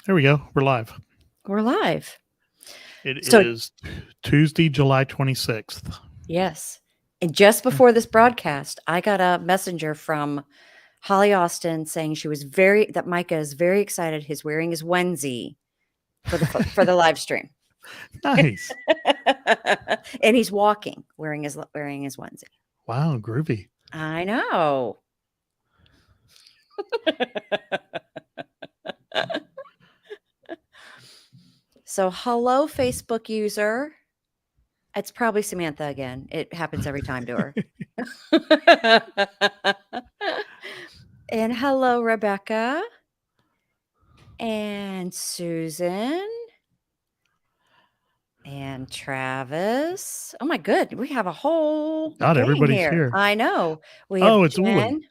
There we go. We're live. We're live. It So, is Tuesday, July 26th. yes. And just before this broadcast, I got a messenger from Holly Austin saying that Micah is very excited. He's wearing his onesie for the live stream. Nice. And he's walking wearing his onesie. Wow, groovy. I know. So, hello, Facebook user. It's probably Samantha again. It happens every time to her. And hello, Rebecca. And Susan. And Travis. Oh my good. We have a whole God, gang everybody's here. here. I know. We have It's Jen. Uli.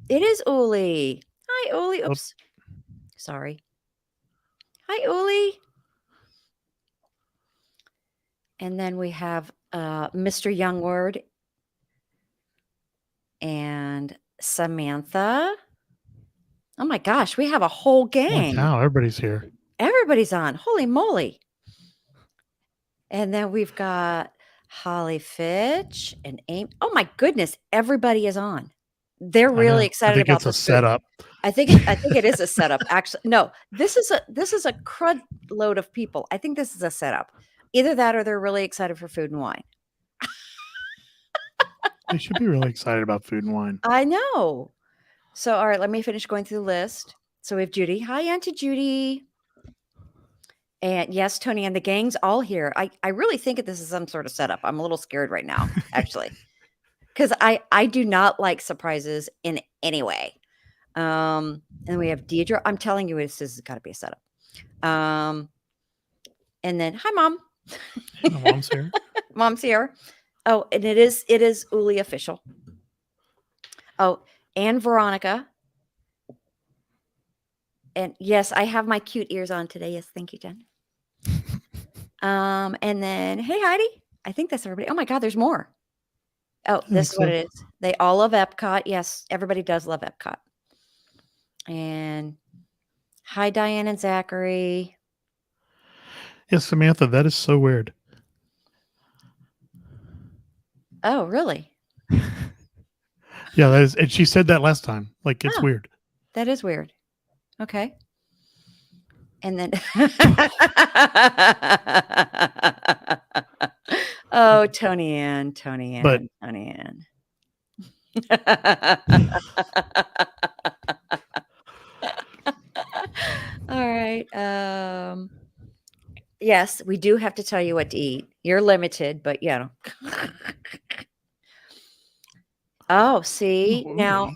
It is Uli. Hi, Uli. Oops. Sorry. Hi, Uli. And then we have Mr. Youngword and Samantha. Oh my gosh, we have a whole gang. Wow, everybody's here. Everybody's on. Holy moly. And then we've got Holly Fitch and Amy. Oh my goodness, everybody is on. They're really excited about it's a this food. setup. I think it is a setup. Actually, no, this is a crud load of people. I think this is a setup. Either that or they're really excited for food and wine. They should be really excited about food and wine. I know. So, all right, let me finish going through the list. So we have Judy. Hi, Auntie Judy. And yes, Tony, and the gang's all here. I really think that this is some sort of setup. I'm a little scared right now, actually, because I do not like surprises in any way. And we have Deidre. I'm telling you, this has got to be a setup. And then, hi, Mom. Mom's here. Mom's here. Oh, and it is Uli official. Oh, and Veronica. And yes, I have my cute ears on today. Yes, thank you, Jen. And then, hey, Heidi. I think that's everybody. Oh my God, there's more. Oh, this is what it is. They all love EPCOT. Yes, everybody does love EPCOT. And hi, Diane and Zachary. Yes, Samantha, that is so weird. Oh, really? Yeah, that is. And she said that last time. Like, it's weird. That is weird. Okay. And then, oh, Tony Ann. All right. Yes, we do have to tell you what to eat. You're limited, but yeah. Oh, see, now,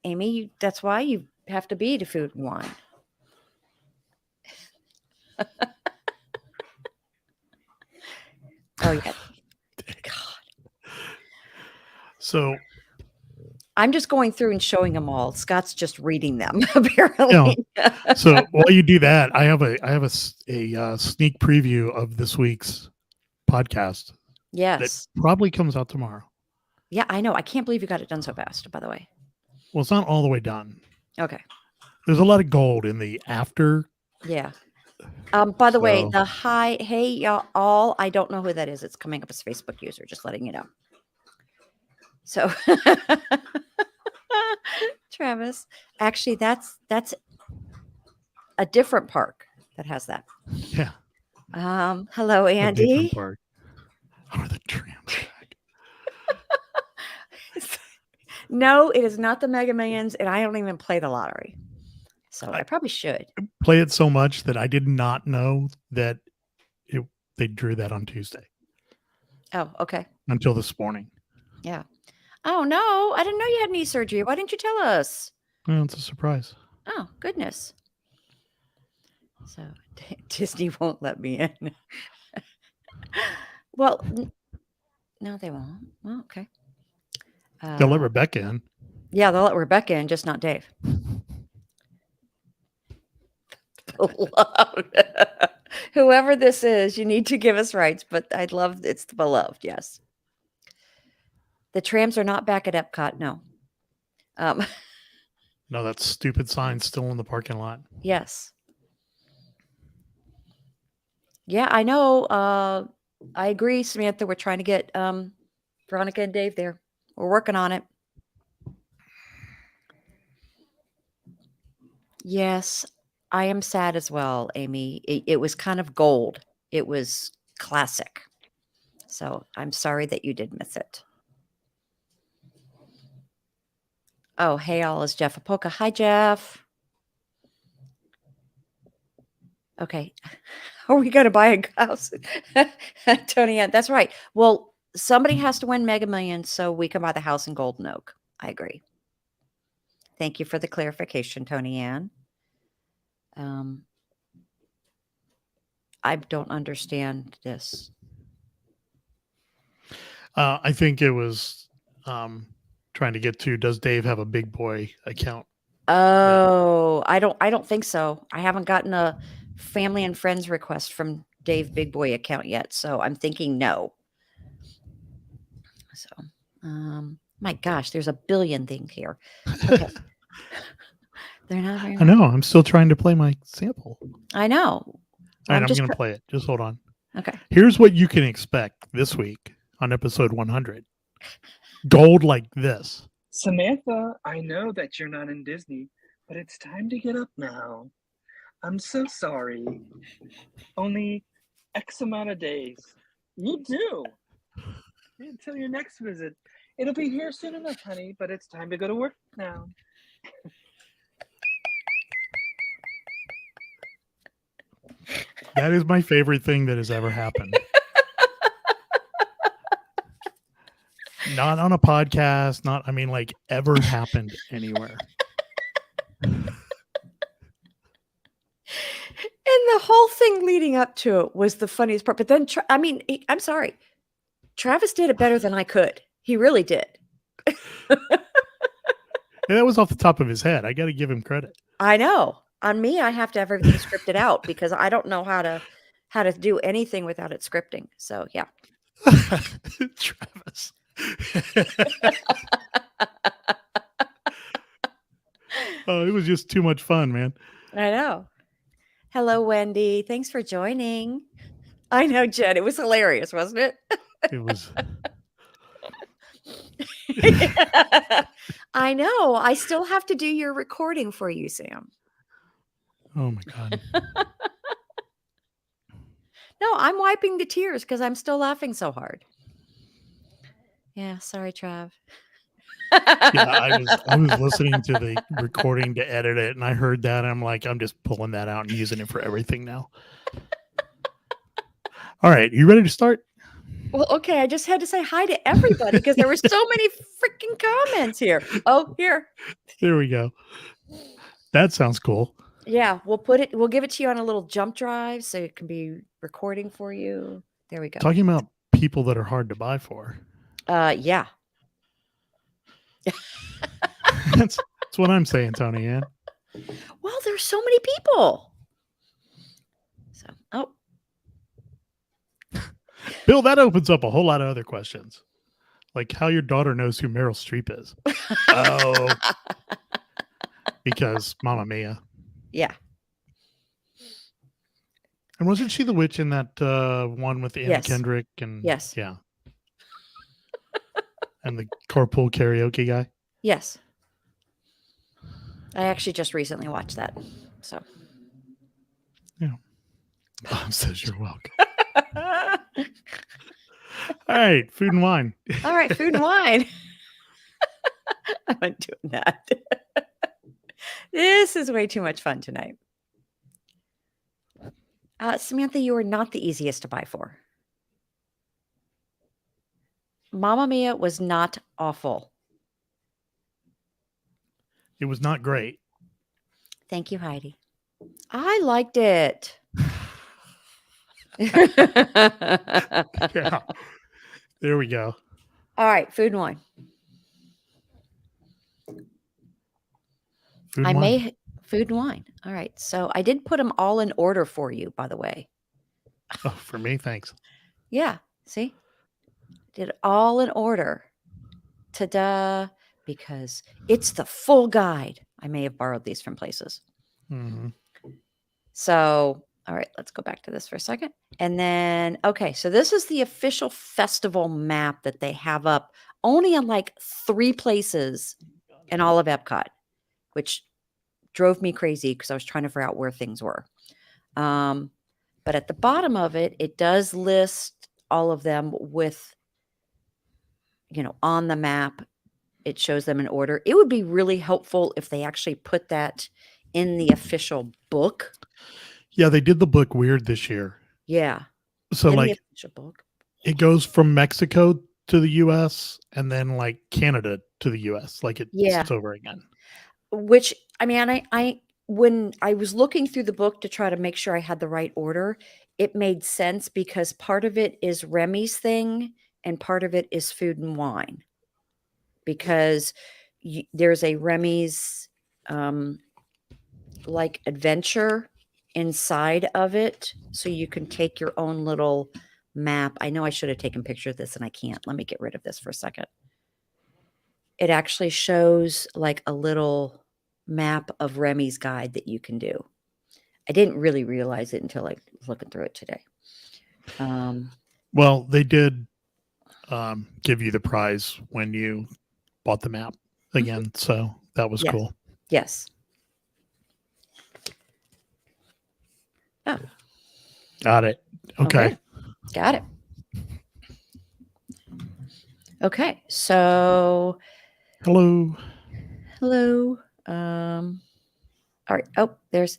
Amy, that's why you have to be to food and wine. Oh, yeah. God. So I'm just going through and showing them all. Scott's just reading them, apparently. So while you do that, I have a sneak preview of this week's podcast. Yes. That probably comes out tomorrow. Yeah, I know. I can't believe you got it done so fast, by the way. Well, it's not all the way done. Okay. There's a lot of gold in the after. Yeah. By the way, the hey y'all all, I don't know who that is. It's coming up as a Facebook user, just letting you know. So Travis, actually that's a different park that has that. Yeah. Hello, Andy. Park. Oh, the tram track. No, it is not the Mega Millions, and I don't even play the lottery. So I probably should play it so much that I did not know that they drew that on Tuesday. Oh, okay. Until this morning. Yeah. Oh no, I didn't know you had knee surgery. Why didn't you tell us? Well, it's a surprise. Oh, goodness. So Disney won't let me in. Well, no, they won't. Well, okay. They'll let Rebecca in. Yeah, they'll let Rebecca in, just not Dave. Whoever this is, you need to give us rights, but I'd love it's the beloved, yes. The trams are not back at EPCOT, no. No, that stupid sign's still in the parking lot. Yes. Yeah, I know. I agree, Samantha. We're trying to get Veronica and Dave there. We're working on it. Yes, I am sad as well, Amy. It was kind of gold. It was classic. So I'm sorry that you did miss it. Oh, hey, all is Jeff Apoka. Hi, Jeff. Okay. Are we going to buy a house? Tony, that's right. Well, somebody has to win Mega Millions so we can buy the house in Golden Oak. I agree. Thank you for the clarification, Tony Ann. I don't understand this. I think it was trying to get to, does Dave have a big boy account? Oh, I don't think so. I haven't gotten a family and friends request from Dave Big Boy account yet, so I'm thinking no. So, my gosh, there's a billion things here. Okay. They're not very I know. I'm still trying to play my sample. I know. All right, I'm going to play it. Just hold on. Okay. Here's what you can expect this week on episode 100. Gold like this. Samantha, I know that you're not in Disney, but it's time to get up now. I'm so sorry. Only X amount of days. You do. Until your next visit. It'll be here soon enough, honey, but it's time to go to work now. That is my favorite thing that has ever happened. Not on a podcast, not, I mean, like ever happened anywhere. And the whole thing leading up to it was the funniest part. But then, I mean, I'm sorry. Travis did it better than I could. He really did. And that was off the top of his head. I got to give him credit. I know. On me, I have to have everything scripted out because I don't know how to do anything without it scripting. So yeah. Travis. Oh, it was just too much fun, man. I know. Hello, Wendy. Thanks for joining. I know, Jen. It was hilarious, wasn't it? It was. I know. I still have to do your recording for you, Sam. Oh my God. No, I'm wiping the tears because I'm still laughing so hard. Yeah, sorry, Trav. Yeah, I was listening to the recording to edit it, and I heard that, and I'm like, I'm just pulling that out and using it for everything now. All right, you ready to start? Well, okay, I just had to say hi to everybody because there were so many freaking comments here. Oh, here. There we go. That sounds cool. Yeah, we'll give it to you on a little jump drive so it can be recording for you. There we go. Talking about people that are hard to buy for. Yeah. That's what I'm saying, Tony Ann. Well, there's so many people. So, oh. Bill, that opens up a whole lot of other questions. Like how your daughter knows who Meryl Streep is. Oh. Because Mamma Mia. Yeah. And wasn't she the witch in that one with Anna Kendrick? And yes. Yeah. And the carpool karaoke guy? Yes. I actually just recently watched that. So. Yeah. Mom says you're welcome. All right. Food and wine. All right. Food and wine. I'm not doing that. This is way too much fun tonight. Samantha, you are not the easiest to buy for. Mamma Mia was not awful. It was not great. Thank you, Heidi. I liked it. Yeah. There we go. All right, food and wine. Food and wine. Food and wine. All right. So I did put them all in order for you, by the way. Oh, for me, thanks. Yeah. See? Did it all in order. Ta-da. Because it's the full guide. I may have borrowed these from places. Mhm. So, all right, let's go back to this for a second. And then, okay, so this is the official festival map that they have up only in like 3 places in all of EPCOT, which drove me crazy because I was trying to figure out where things were. But at the bottom of it, it does list all of them with, on the map. It shows them in order. It would be really helpful if they actually put that in the official book. Yeah, they did the book weird this year. Yeah. So in the like official book. it goes from Mexico to the US and then like Canada to the US. Like it Yeah. starts over again. Which, I mean, I when I was looking through the book to try to make sure I had the right order, it made sense because part of it is Remy's thing and part of it is food and wine. Because there's a Remy's like adventure inside of it, so you can take your own little map. I know I should have taken a picture of this and I can't. Let me get rid of this for a second. It actually shows like a little map of Remy's guide that you can do. I didn't really realize it until I was looking through it today. Well, they did give you the prize when you bought the map again. So that was Yes. cool. Yes. Oh, Got it. Okay. got it. Okay, so Hello. all right. Oh, there's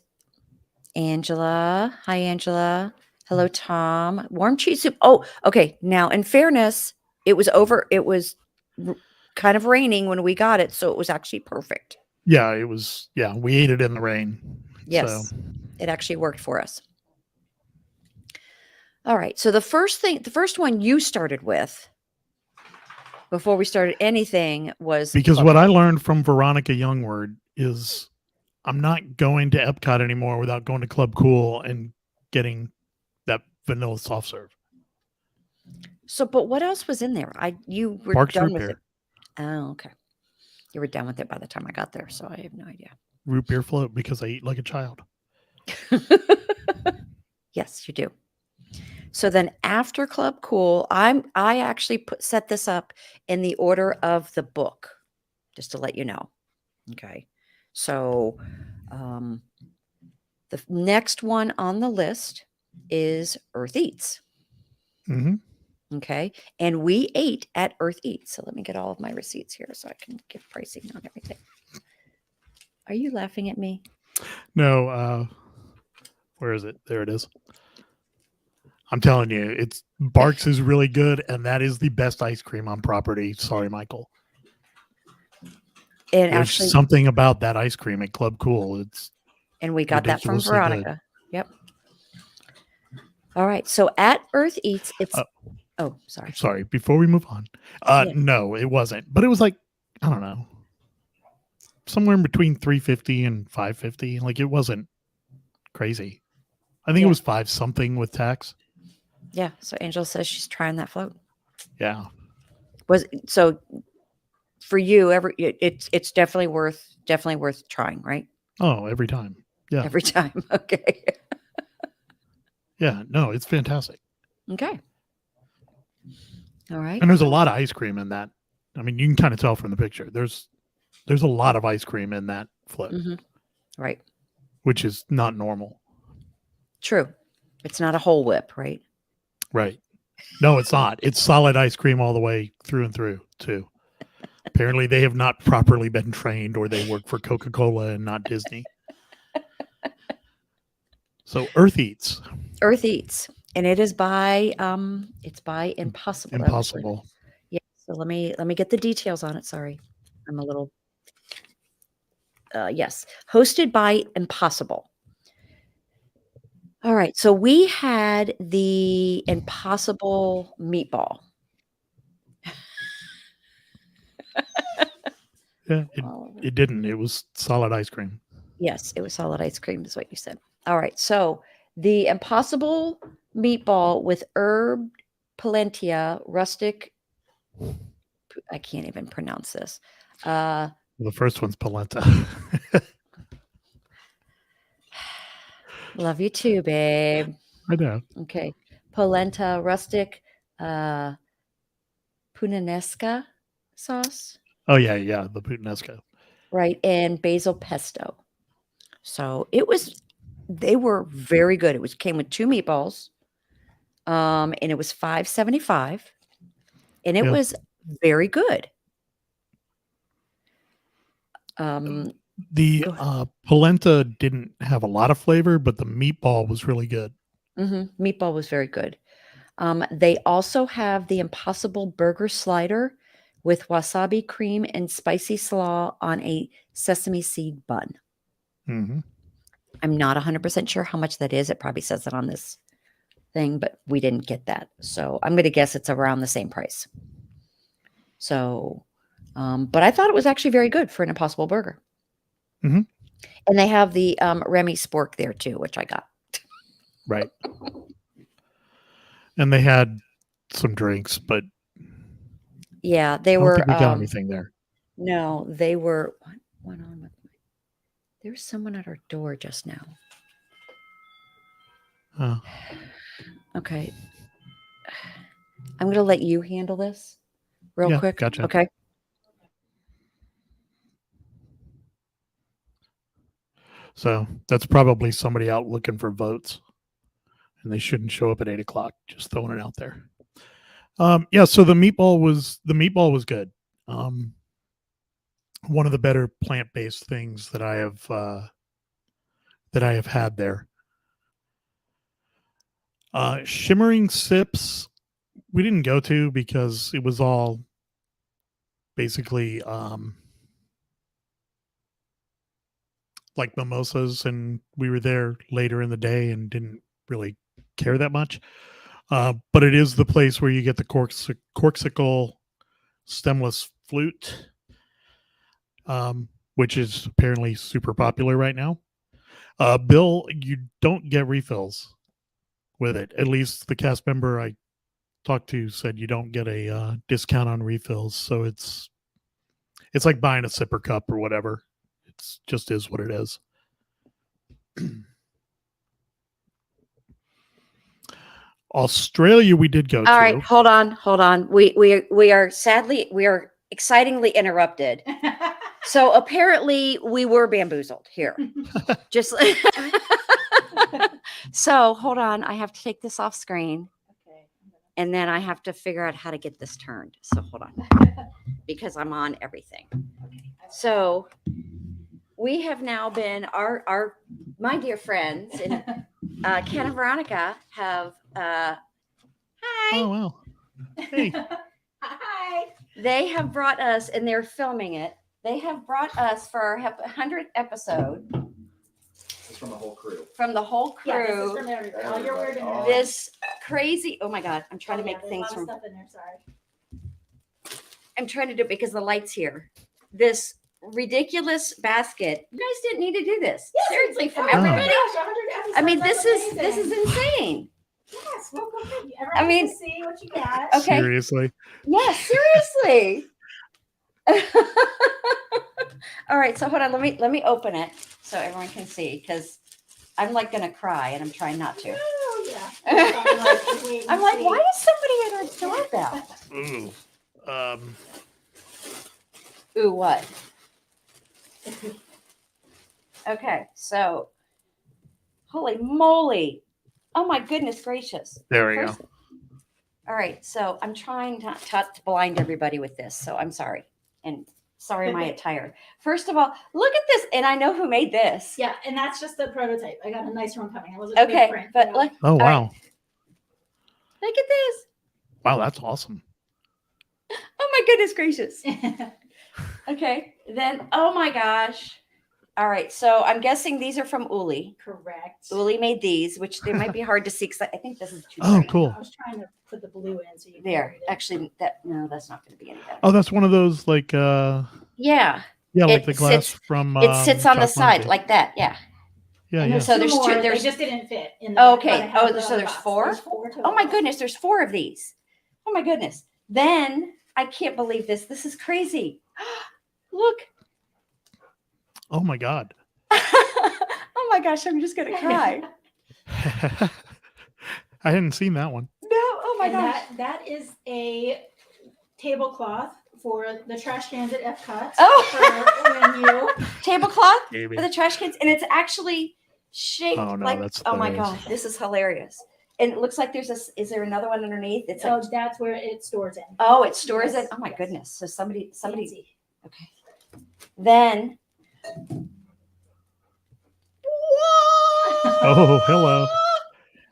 Angela. Hi, Angela. Hello, Tom. Warm cheese soup. Oh, okay. Now, in fairness, it was kind of raining when we got it, so it was actually perfect. Yeah, it was. Yeah, we ate it in the rain. Yes, So. It actually worked for us. All right. So the first one you started with before we started anything was Because what I learned from Veronica Youngward is I'm not going to Epcot anymore without going to Club Cool and getting that vanilla soft serve. So, but what else was in there? You were Parks done root with beer. it. Oh, okay. You were done with it by the time I got there, so I have no idea. Root beer float because I eat like a child. Yes, you do. So then after Club Cool, I actually set this up in the order of the book, just to let you know. Okay. So the next one on the list is Earth Eats. Mm-hmm. Okay. And we ate at Earth Eats. So let me get all of my receipts here so I can give pricing on everything. Are you laughing at me? No, where is it? There it is. I'm telling you, it's Barks is really good, and that is the best ice cream on property. Sorry, Michael. And There's actually something about that ice cream at Club Cool. And we got that from ridiculously Veronica. good. Yep. All right. So at Earth Eats, it's sorry. Sorry, before we move on. Yeah. No, it wasn't. But it was like, I don't know, somewhere in between $3.50 and $5.50. Like it wasn't crazy. I think it was $5 something with tax. Yeah. So Angela says she's trying that float. Yeah. So for you, it's definitely worth trying, right? Oh, every time. Yeah. Every time. Okay. Yeah. No, it's fantastic. Okay. All right. And there's a lot of ice cream in that. I mean, you can kind of tell from the picture. There's a lot of ice cream in that float. Mm-hmm. Right. Which is not normal. True. It's not a whole whip, right? Right. No, it's not. It's solid ice cream all the way through and through, too. Apparently, they have not properly been trained, or they work for Coca-Cola and not Disney. So, Earth Eats. Earth Eats, and it is by Impossible. Impossible. Yeah. So let me get the details on it. Sorry, I'm a little. Yes, hosted by Impossible. All right, so we had the Impossible meatball. Yeah, it didn't. It was solid ice cream. Yes, it was solid ice cream, is what you said. All right, so the Impossible meatball with herb polenta, rustic. I can't even pronounce this. The first one's polenta. Love you too, babe. I know. Okay. Polenta rustic puttanesca sauce, Oh yeah, yeah. The puttanesca. right? And basil pesto. So they were very good. Came with 2 meatballs. And it was $5.75. And it Yeah. was very good. The Go ahead. polenta didn't have a lot of flavor, but the meatball was really good. Meatball was very good. They also have the Impossible Burger Slider with wasabi cream and spicy slaw on a sesame seed bun. Mm-hmm. I'm not 100% sure how much that is. It probably says it on this thing, but we didn't get that. So I'm going to guess it's around the same price. So, but I thought it was actually very good for an Impossible Burger. Mm-hmm. And they have the Remy spork there too, which I got. Right. And they had some drinks, but Yeah, they I don't were. think we got anything there. No, they were. What went on with my? There was someone at our door just now. Oh. Okay. I'm going to let you handle this real Yeah, quick. gotcha. Okay. So that's probably somebody out looking for votes, and they shouldn't show up at 8:00. Just throwing it out there. Yeah. So the meatball was good. One of the better plant-based things that I have had there. Shimmering Sips, we didn't go to because it was all basically like mimosas, and we were there later in the day and didn't really care that much. But it is the place where you get the corksicle stemless flute, which is apparently super popular right now. Bill, you don't get refills with it. At least the cast member I talked to said you don't get a discount on refills. So it's like buying a sipper cup or whatever. It's just is what it is. Australia, we did go to. All right, hold on. We are excitingly interrupted. So apparently we were bamboozled here. Just so hold on. I have to take this off screen. Okay. And then I have to figure out how to get this turned. So hold on. Because I'm on everything. So we have now been our my dear friends and Ken and Veronica have hi. Oh wow. Hey. Hi. They have brought us, and they're filming it. They have brought us for our 100th episode. It's from the whole crew. From the whole crew. Yeah, this is from everybody. All your word in there. This crazy. Oh my God! I'm trying to make there's things a lot from. of stuff in there. Sorry. I'm trying to do it because the light's here. This ridiculous basket. You guys didn't need to do this. Yes, Seriously, from oh my everybody. gosh, 100 episodes. I mean, That's this is amazing. insane. Yes, well, go ahead. I mean- To see what you got. Okay. Seriously. Yeah, seriously. All right, so hold on. Let me open it so everyone can see because I'm like gonna cry and I'm trying not to. Oh yeah. I'm like, why is somebody at our doorbell? Ooh. Ooh, what? Okay, so holy moly. Oh my goodness gracious. There we go. All right, so I'm trying not to blind everybody with this, so I'm sorry. And sorry my attire. First of all, look at this, and I know who made this. Yeah, and that's just the prototype. I got a nicer one coming. I wasn't Okay, print, but look, Oh all wow. right, look at this. Wow, that's awesome. Oh my goodness gracious. Okay, then, oh my gosh. All right, so I'm guessing these are from Uli. Correct. Uli made these, which they might be hard to see because I think this is too Oh, bright. cool. I was trying to put the blue in so you can There, read it. actually, that's not going to be any better. Oh, that's one of those like Yeah, yeah, like It the glass sits- from it sits on the Chalk side Mountain. like that. Yeah. Yeah, And yeah. there's So two there's more. two- there's- They just didn't fit in the Oh, okay. but I have Oh, the so other there's box. 4? There's 4 Oh my total. goodness, there's 4 of these. Oh my goodness. Then I can't believe this. This is crazy. Look, Oh my God. Oh my gosh, I'm just gonna cry. I hadn't seen that one. No, oh my And gosh. that is a tablecloth for the trash cans at EPCOT. Oh. For when you Tablecloth Amy. for the trash cans, and it's actually shaped Oh, no, like. that's Oh my hilarious. god, this is hilarious! And it looks like there's a. Is there another one underneath? It's so like. that's where it stores in. Oh, it stores Yes, it. Oh my yes. goodness! So somebody. Fancy. Okay. Then. Oh, hello.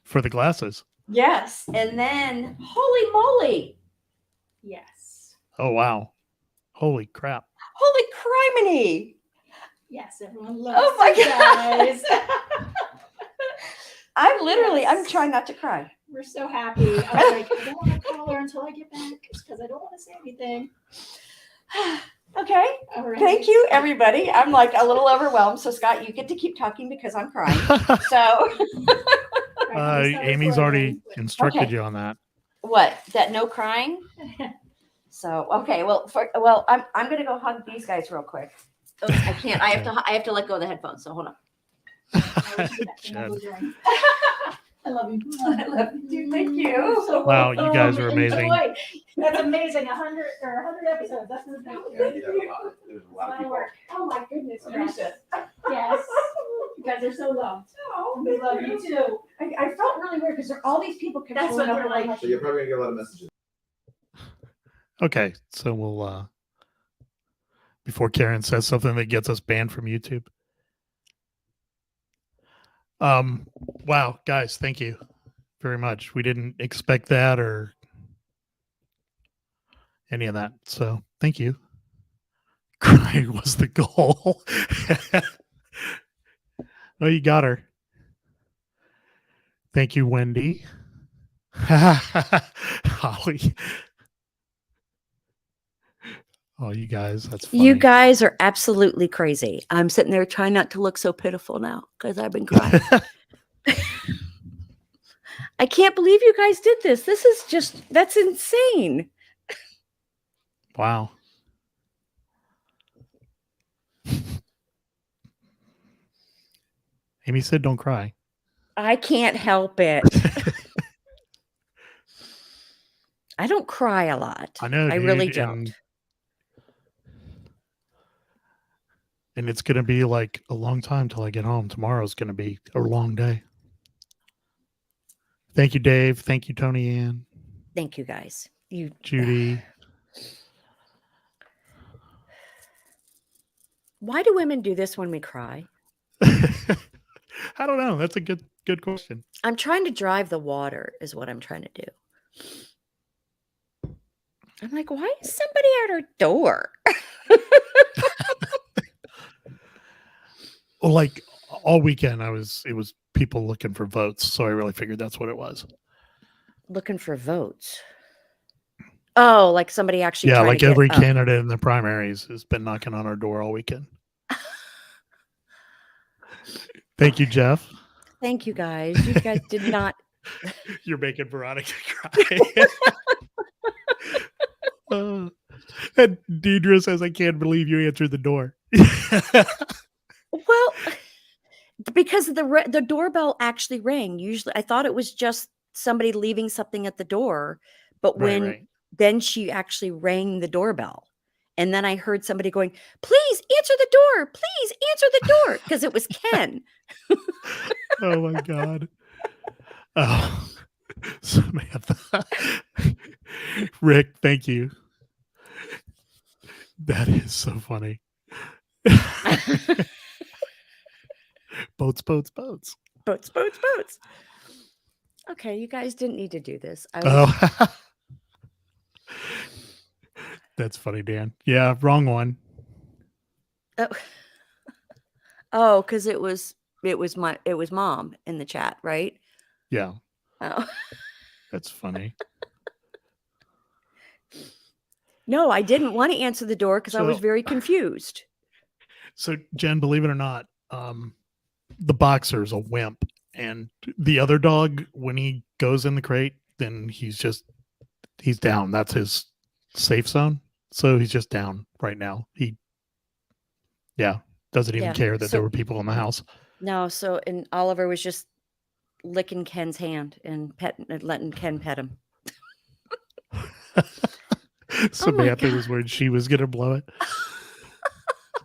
For the glasses. Yes, and then holy moly! Yes. Oh, wow. Holy crap. Holy criminy! Yes, everyone loves Oh my you guys. I'm Yes. trying not to cry. We're so happy. I was like, I don't want to call her until I get back because I don't want to say anything. Okay. All right. Thank you, everybody. I'm like a little overwhelmed. So Scott, you get to keep talking because I'm crying. So All right, let me start Amy's recording. already instructed Okay. you on that. what? That no crying? So okay, well, I'm gonna go hug these guys real quick. Oh, I can't. I have to let go of the headphones. So hold on. I wish you could Jen. ring. I love you. I love you. Thank you. So Wow, you guys are welcome. amazing. Enjoy. That's amazing. 100 episodes. That's the Yeah, you did a lot. There's a lot of my people. work. Oh my goodness gracious. Yes. You guys are so loved. Oh, We love you too. I felt really weird because all these people kept That's showing what up they're and I'm like. So you're probably gonna get a lot of messages. Okay. So we'll, before Karen says something that gets us banned from YouTube. Wow, guys, thank you very much. We didn't expect that or any of that. So thank you. Crying was the goal. Oh, you got her. Thank you, Wendy. Holly. Oh, you guys, that's funny. You guys are absolutely crazy. I'm sitting there trying not to look so pitiful now because I've been crying. I can't believe you guys did this. This is that's insane. Wow. Amy said, don't cry. I can't help it. I don't cry a lot. I know. I dude, really don't. And it's going to be like a long time till I get home. Tomorrow's going to be a long day. Thank you, Dave. Thank you, Tony Ann, Thank you guys. You Judy. Why do women do this when we cry? I don't know. That's a good question. I'm trying to drive the water is what I'm trying to do. I'm like, why is somebody at our door? Well, like all weekend, it was people looking for votes. So I really figured that's what it was. Looking for votes. Oh, like somebody actually. Yeah, trying like to get, every candidate in the primaries has been knocking on our door all weekend. Thank you, Jeff. Thank you guys. You guys did not. You're making Veronica cry. And Deidre says, I can't believe you answered the door. Well, because the doorbell actually rang. Usually, I thought it was just somebody leaving something at the door, but when then she actually rang the doorbell, and then I heard somebody going, "Please answer the door! Please answer the door!" Because it was Ken. Oh my God. Oh, Samantha. Rick, thank you. That is so funny. Boats. Boats. Okay, you guys didn't need to do this. Oh, that's funny, Dan. Yeah, wrong one. Oh, because it was mom in the chat, right? Yeah, Oh. that's funny. No, I didn't want to answer the door because I was So- very confused. So, Jen, believe it or not, the boxer's a wimp, and the other dog, when he goes in the crate, then he's down. That's his safe zone. So he's just down right now. Doesn't even Yeah, care that so- there were people in the house. No, so and Oliver was just licking Ken's hand and letting Ken pet him. Samantha God. was worried she was going to blow it.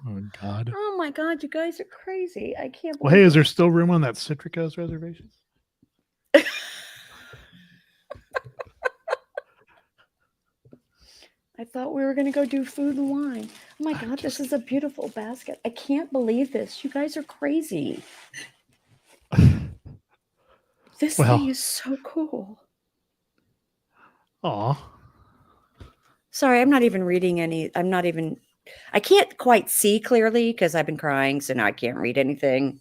Oh, God. Oh my God, you guys are crazy. I can't Well, believe hey, it. is there still room on that Citricos reservation? I thought we were going to go do food and wine. Oh my I'm God, this just is a beautiful basket. I can't believe this. You guys are crazy. This Well. thing is so cool. Aw. Sorry, I'm not even reading any. I can't quite see clearly because I've been crying, so now I can't read anything.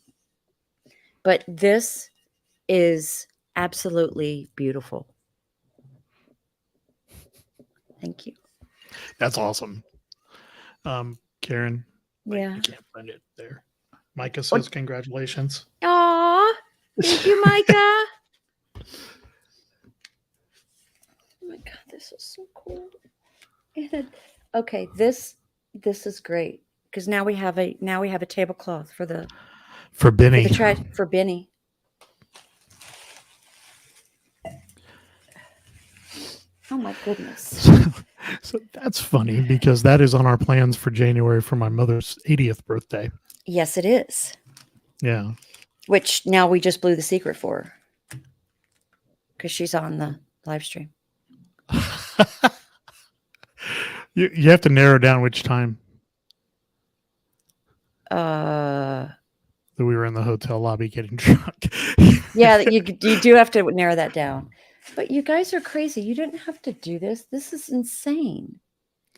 But this is absolutely beautiful. Thank you. That's awesome. Karen, wait, Yeah. I can't find it there. Micah says congratulations. Aw, thank you, Micah. Oh my God, this is so cool. Okay, this is great because now we have a tablecloth for the For Benny. for Benny. Oh my goodness. So that's funny because that is on our plans for January for my mother's 80th birthday. Yes, it is. Yeah. Which now we just blew the secret for her because she's on the live stream. You have to narrow down which time Uh, that we were in the hotel lobby getting drunk. yeah, you do have to narrow that down. But you guys are crazy. You didn't have to do this. This is insane.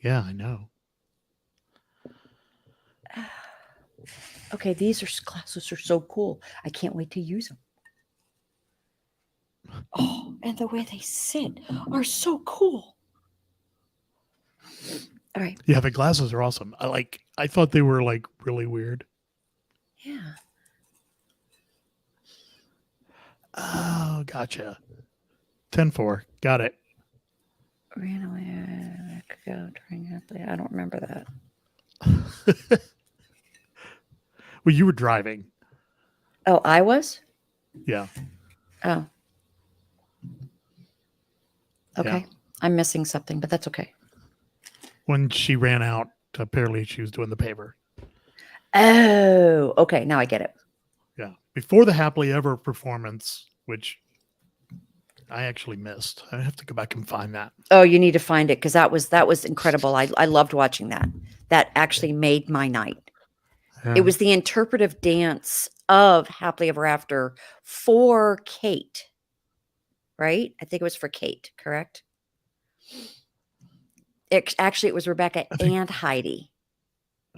Yeah, I know. Okay, these glasses are so cool. I can't wait to use them. Oh, and the way they sit are so cool. All right. Yeah, the glasses are awesome. I thought they were like really weird. Yeah. Oh, gotcha. 10-4. Got it. Ran away. I could go during happily. I don't remember that. Well, you were driving. Oh, I was? Yeah. Oh. Okay. Yeah. I'm missing something, but that's okay. When she ran out, apparently she was doing the paper. Oh, okay. Now I get it. Yeah. Before the Happily Ever performance, which I actually missed. I have to go back and find that. Oh, you need to find it because that was incredible. I loved watching that. That actually made my night. Yeah. It was the interpretive dance of Happily Ever After for Kate, right? I think it was for Kate, correct? It was Rebecca and Heidi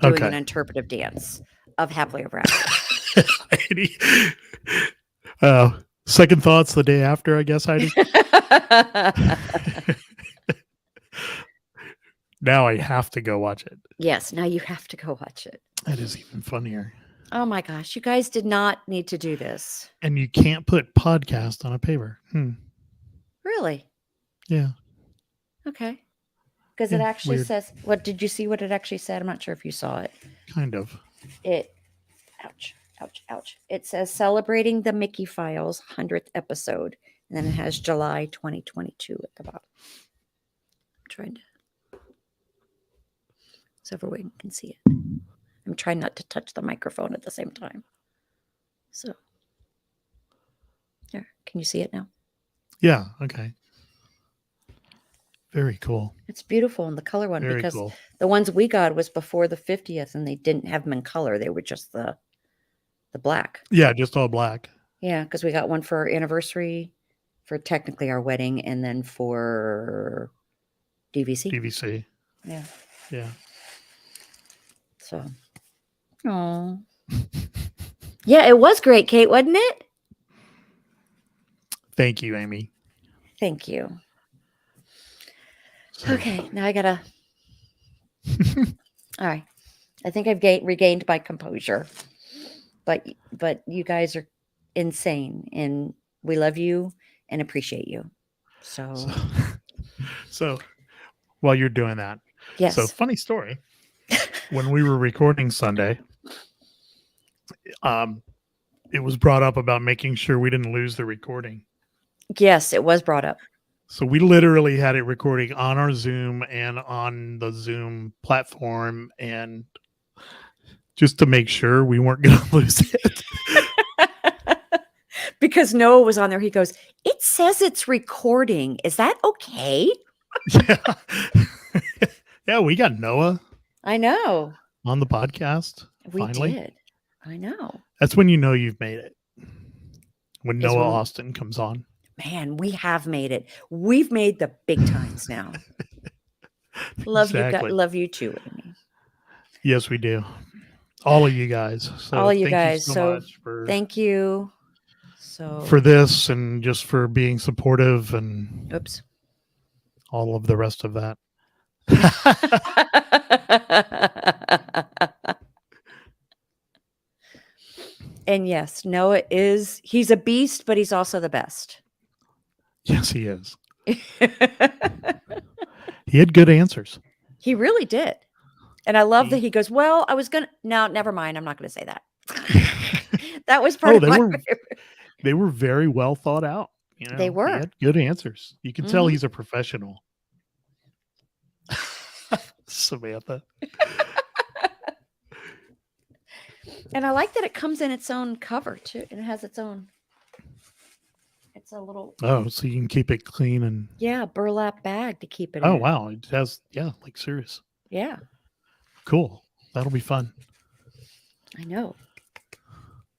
doing an interpretive dance of Happily Ever After. Heidi. Second thoughts the day after, I guess, Heidi. Now I have to go watch it. Yes, now you have to go watch it. That is even funnier. Oh my gosh, you guys did not need to do this. And you can't put podcast on a paper. Really? Yeah. Okay. Because it Yeah, actually weird. says, what did you see what it actually said? I'm not sure if you saw it. Kind of. Ouch, ouch, ouch. It says celebrating the Mickey Files 100th episode. And then it has July 2022 at the bottom. I'm trying to. So everyone can see it. I'm trying not to touch the microphone at the same time. So, there. Can you see it now? Yeah. Okay. Very cool. It's beautiful in the color one Very because cool. the ones we got was before the 50th and they didn't have them in color. They were just the black. Yeah, just all black. Yeah, because we got one for our anniversary, for technically our wedding, and then for DVC. DVC. Yeah. Yeah. So, oh, yeah, it was great, Kate, wasn't it? Thank you, Amy. Thank you. So- Okay, now I gotta. All right, I think I've regained my composure, but you guys are insane, and we love you and appreciate you. So So while you're doing that, yes, so funny story. When we were recording Sunday, it was brought up about making sure we didn't lose the recording. Yes, it was brought up. So we literally had it recording on our Zoom and on the Zoom platform, and just to make sure we weren't going to lose it. Because Noah was on there. He goes, "It says it's recording. Is that okay?" Yeah. Yeah, we got Noah I know. on the podcast. We Finally. did. I know. That's when you know you've made it. When Is Noah when- Austin comes on. Man, we have made it. We've made the big times now. Love Exactly. you. Love you too, Amy. Yes, we do. All of you guys. So All of you thank guys. so So much for Thank you. So for this, and just for being supportive and oops. all of the rest of that. And yes, Noah he's a beast, but he's also the best. Yes, he is. He had good answers. He really did. And I love that He- he goes, "Well, I was going to, no, never mind. I'm not going to say that." That was part Oh, of they my were- favorite. They were very well thought out. You know, They were. He had good answers. You can tell Mhm. he's a professional. Samantha. And I like that it comes in its own cover too. And it has its own, it's a little, Oh, so you can keep it clean and burlap bag to keep it oh in. wow. It has like serious. Yeah, Cool. That'll be fun. I know.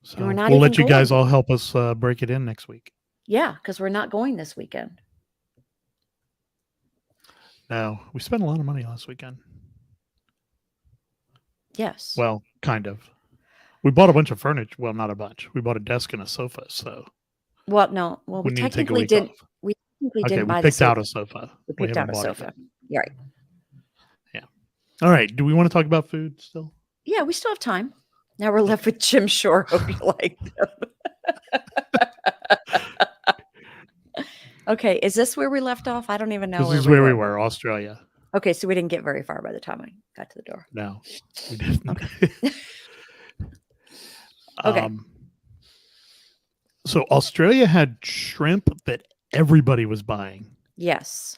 So we're not we'll let even you guys going. all help us break it in next week. Yeah, because we're not going this weekend. No, we spent a lot of money last weekend. Yes. Well, kind of. We bought a bunch of furniture. Well, not a bunch. We bought a desk and a sofa. So Well, no. Well, we need to take a technically week didn't. off. We technically Okay, didn't we buy the picked out sofa. a sofa. We picked out haven't a bought it sofa. yet. Yeah, right. All right. Do we want to talk about food still? Yeah, we still have time. Now we're left with Jim Shore. Hope you like them. Okay, is this where we left off? I don't even know. This is where we were, Australia. Okay, so we didn't get very far by the time I got to the door. No, we didn't. Okay. So Australia had shrimp that everybody was buying. Yes.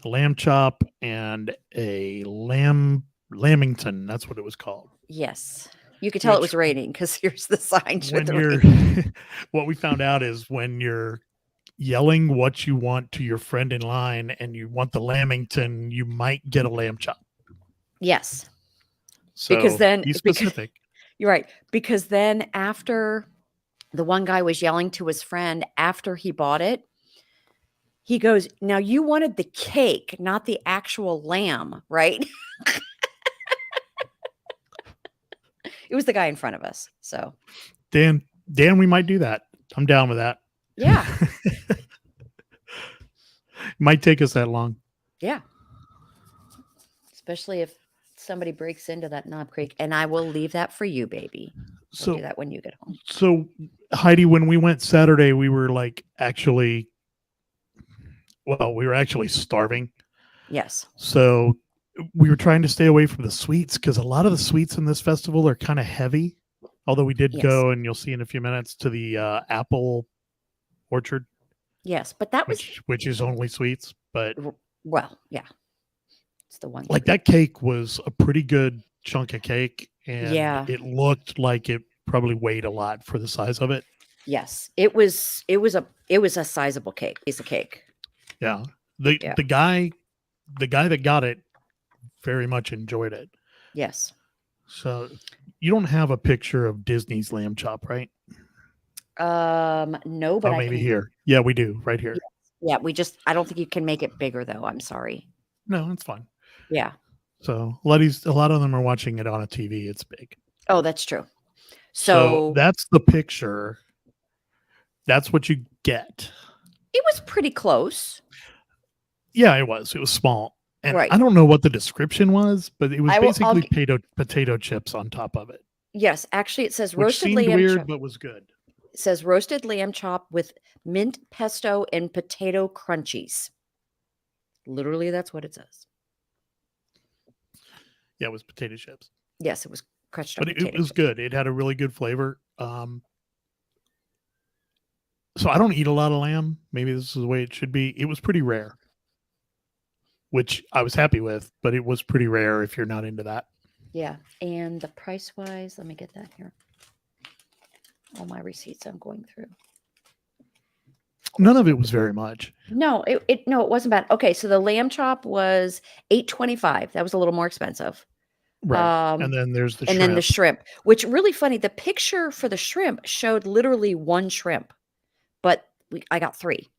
A lamb chop and a lamington. That's what it was called. Yes. You could tell it Which- was raining because here's the sign. When what we found out is when you're yelling what you want to your friend in line and you want the lamington, you might get a lamb chop. Yes. So Because then- be because- specific. You're right. Because then after the one guy was yelling to his friend after he bought it, he goes, "Now you wanted the cake, not the actual lamb, right?" It was the guy in front of us. So, Dan, we might do that. I'm down with that. yeah. Might take us that long. Yeah. Especially if somebody breaks into that Knob Creek. And I will leave that for you, baby. We'll So do that when you get home. So Heidi, when we went Saturday, we were we were actually starving. Yes. So we were trying to stay away from the sweets because a lot of the sweets in this festival are kind of heavy. Although we did Yes. go, and you'll see in a few minutes, to the apple orchard, Yes. But that was, which is only sweets. But well, yeah. It's the one. like that cake was a pretty good chunk of cake, and Yeah. it looked like it probably weighed a lot for the size of it. Yes. It was a sizable piece of cake. Yeah. Yeah. The guy that got it very much enjoyed it. Yes. So you don't have a picture of Disney's lamb chop, right? No, but Oh, I maybe can, here. Yeah, we do right here. yeah, I don't think you can make it bigger though. I'm sorry. No, it's fine. Yeah. So a lot of them are watching it on a TV. It's big. Oh, that's true. So So that's the picture. That's what you get. it was pretty close. Yeah, it was. It was small. And Right. I don't know what the description was, but it was I'll basically g- potato chips on top of it. Yes, actually it says Which roasted seemed lamb weird, chop. but was good. It says roasted lamb chop with mint pesto and potato crunchies. Literally, that's what it says. Yeah, it was potato chips. Yes, it was crushed up but it potato was chips. good. It had a really good flavor. So I don't eat a lot of lamb. Maybe this is the way it should be. It was pretty rare, which I was happy with, but it was pretty rare if you're not into that. Yeah. And the price wise, let me get that here. All my receipts I'm going through. None of it was very much. No, it wasn't bad. Okay, so the lamb chop was $8.25. That was a little more expensive. Right. And then there's the and shrimp. then the shrimp, which really funny. The picture for the shrimp showed literally one shrimp, but I got 3.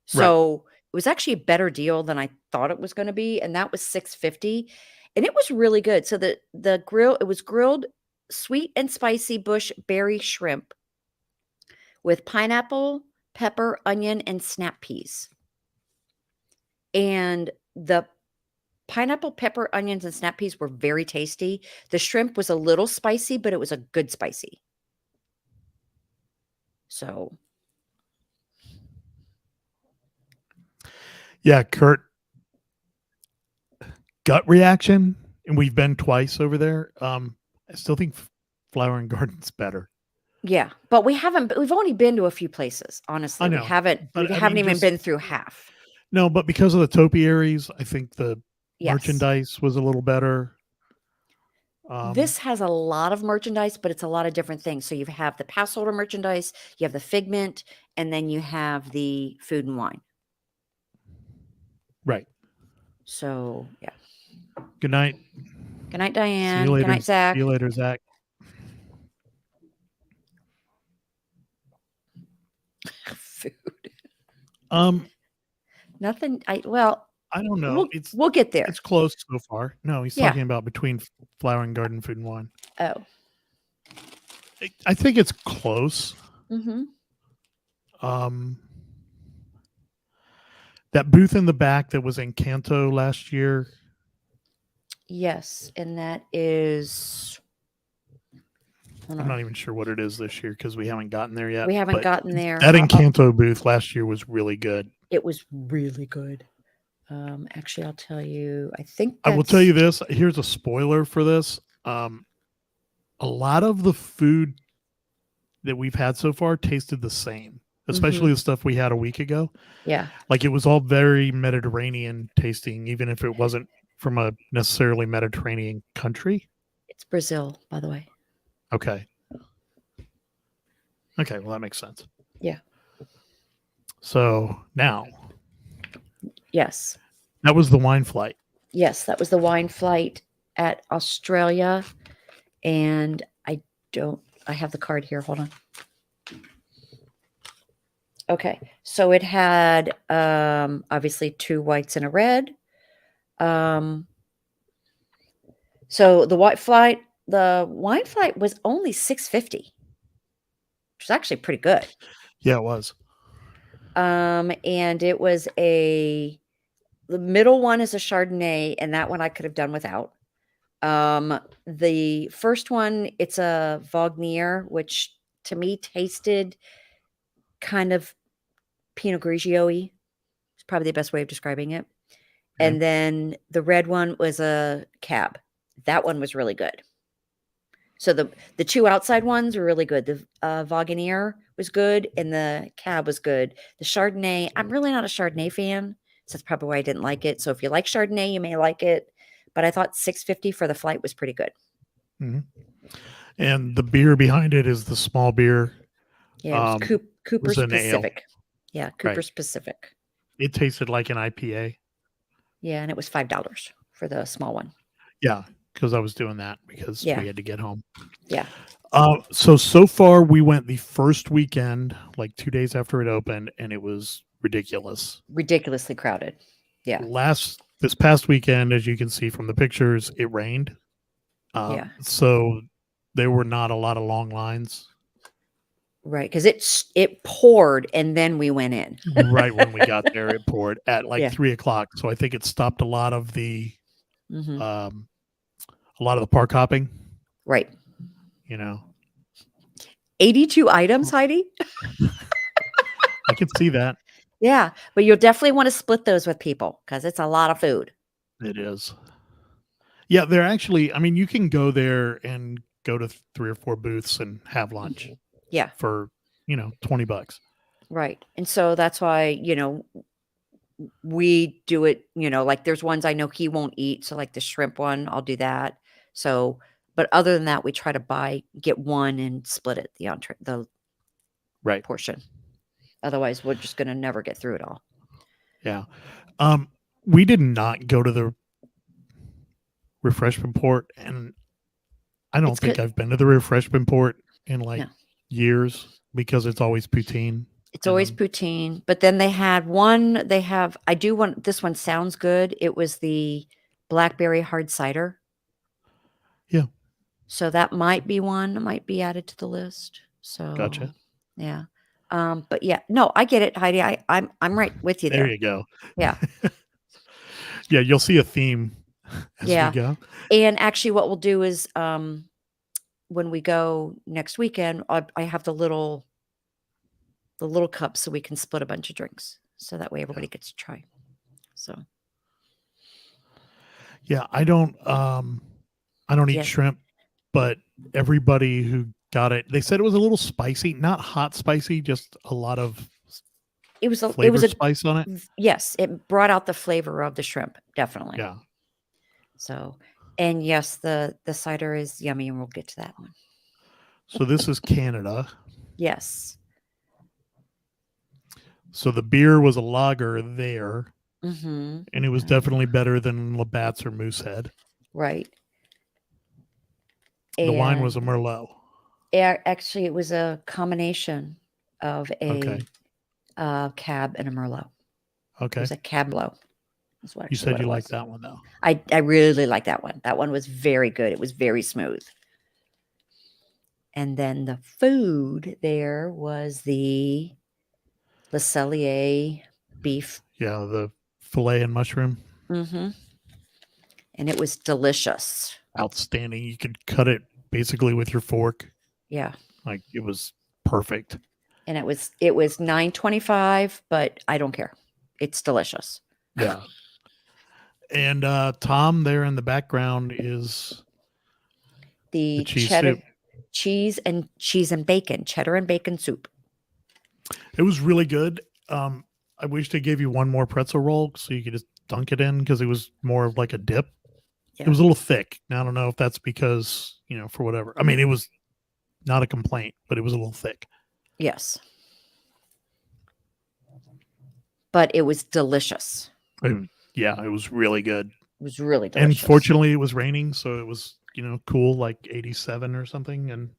So it was actually a better deal than I thought it was going to be, and that was $6.50, and it was really good. So the grill, it was grilled sweet and spicy bush berry shrimp with pineapple, pepper, onion, and snap peas. And the pineapple, pepper, onions, and snap peas were very tasty. The shrimp was a little spicy, but it was a good spicy. So, Yeah, Kurt, gut reaction, and we've been twice over there. I still think Flower and Garden's better. yeah, but we've only been to a few places, honestly. I We know, haven't but I even mean, been through half. No, but because of the topiaries, I think the Yes. merchandise was a little better. This has a lot of merchandise, but it's a lot of different things. So you have the pass holder merchandise, you have the figment, and then you have the food and wine. Right. So, yeah. Good night. Good night, See Diane. you later. Good night, Zach. See you later, Zach. Food. Nothing. I don't know. We'll get there. It's close so far. No, he's Yeah. talking about between Flower and Garden, food and wine. Oh. I think it's close. Mm-hmm. That booth in the back that was in Canto last year. Yes, and that is. I'm not even sure what it is this year because we haven't gotten there yet. We haven't but gotten there. That Encanto booth last year was really good. It was really good. Actually, I'll tell you. I think I will tell you this. Here's a spoiler for this. A lot of the food that we've had so far tasted the same, especially the stuff we had a week ago. Yeah. Like it was all very Mediterranean tasting, even if it wasn't from a necessarily Mediterranean country. It's Brazil, by the way. Okay. Okay, well, that makes sense. Yeah. So now. Yes. That was the wine flight. Yes, that was the wine flight at Australia. And I have the card here. Hold on. Okay. So it had obviously 2 whites and a red. So the wine flight was only $6.50, which was actually pretty good. Yeah, it was. And it was the middle one is a Chardonnay, and that one I could have done without. The first one, it's a Vaugnier, which to me tasted kind of Pinot Grigio-y. It's probably the best way of describing it. Okay. And then the red one was a Cab. That one was really good. So the 2 outside ones were really good. The Vaugnier was good, and the Cab was good. The Chardonnay, I'm really not a Chardonnay fan, so that's probably why I didn't like it. So if you like Chardonnay, you may like it. But I thought $6.50 for the flight was pretty good. Mm-hmm. And the beer behind it is the small beer. Yeah, it was Cooper's an ale. Pacific. Yeah, Cooper's Pacific. It tasted like an IPA. Yeah, and it was $5 for the small one. Yeah, because I was doing that because we had to get home. Yeah. So far we went the first weekend, like 2 days after it opened, and it was ridiculous. Ridiculously crowded. Yeah. This past weekend, as you can see from the pictures, it rained. So there were not a lot of long lines. Right, because it poured and then we went in. Right when we got there, it poured at 3:00. So I think it stopped a lot of the park hopping. Right. 82 items, Heidi. I can see that. Yeah, but you'll definitely want to split those with people because it's a lot of food. It is. Yeah, they're actually. I mean, you can go there and go to 3 or 4 booths and have lunch Yeah, for $20. right. And so that's why, we do it, like there's ones I know he won't eat. So like the shrimp one, I'll do that. So, but other than that, we try to get one and split it, the Right. portion. Otherwise, we're just going to never get through it all. Yeah. We did not go to the refreshment port, and I don't It's think good. I've been to the refreshment port in like No. years because it's always poutine. It's always Um, poutine, but then I do want, this one sounds good. It was the blackberry hard cider. Yeah. So that might be one that might be added to the list. So Gotcha. yeah. But yeah, no, I get it, Heidi. I'm right with you There there. you go. Yeah. Yeah, you'll see a theme as Yeah. we go. And actually what we'll do is when we go next weekend, I have the little cups so we can split a bunch of drinks. So that way everybody gets to try. So Yeah, I don't eat Yeah. shrimp, but everybody who got it, they said it was a little spicy, not hot spicy, just a lot of it was flavor a spice on it. yes, it brought out the flavor of the shrimp, definitely. Yeah. So, and yes, the cider is yummy, and we'll get to that one. So this is Canada. Yes. So the beer was a lager there, Mm-hmm. and it was definitely better than Labatt's or Moosehead. Right. The wine And was a Merlot. actually, it was a combination of Okay. a cab and a Merlot. It Okay. was a Cablo. You said you liked that one though. I really like that one. That one was very good. It was very smooth. And then the food there was the Le Cellier beef. Yeah, the filet and mushroom. Mm-hmm. And it was delicious. Outstanding. You could cut it basically with your fork. Yeah. Like it was perfect. And it was $9.25, but I don't care. It's delicious. Yeah. And Tom there in the background is The cheese cheddar soup. cheese and bacon, cheddar and bacon soup. It was really good. I wish they gave you one more pretzel roll so you could just dunk it in because it was more of like a dip. Yeah. It was a little thick. Now, I don't know if that's because, for whatever. I mean, it was not a complaint, but it was a little thick. Yes. But it was delicious. Yeah, it was really good. It was really delicious. And fortunately, it was raining, so it was, cool, like 87 or something, and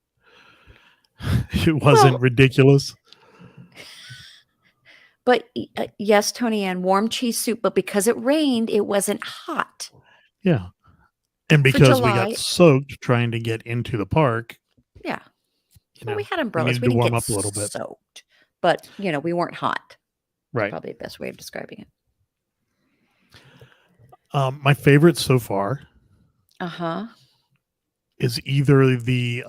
it wasn't ridiculous. But yes, Tony Ann, warm cheese soup, but because it rained, it wasn't hot. Yeah. And because we July. got soaked trying to get into the park. Yeah. Well, we had umbrellas. needed We to didn't warm get up a little bit. soaked. But, we weren't hot. Right. Probably the best way of describing it. My favorite so far Uh-huh. is either the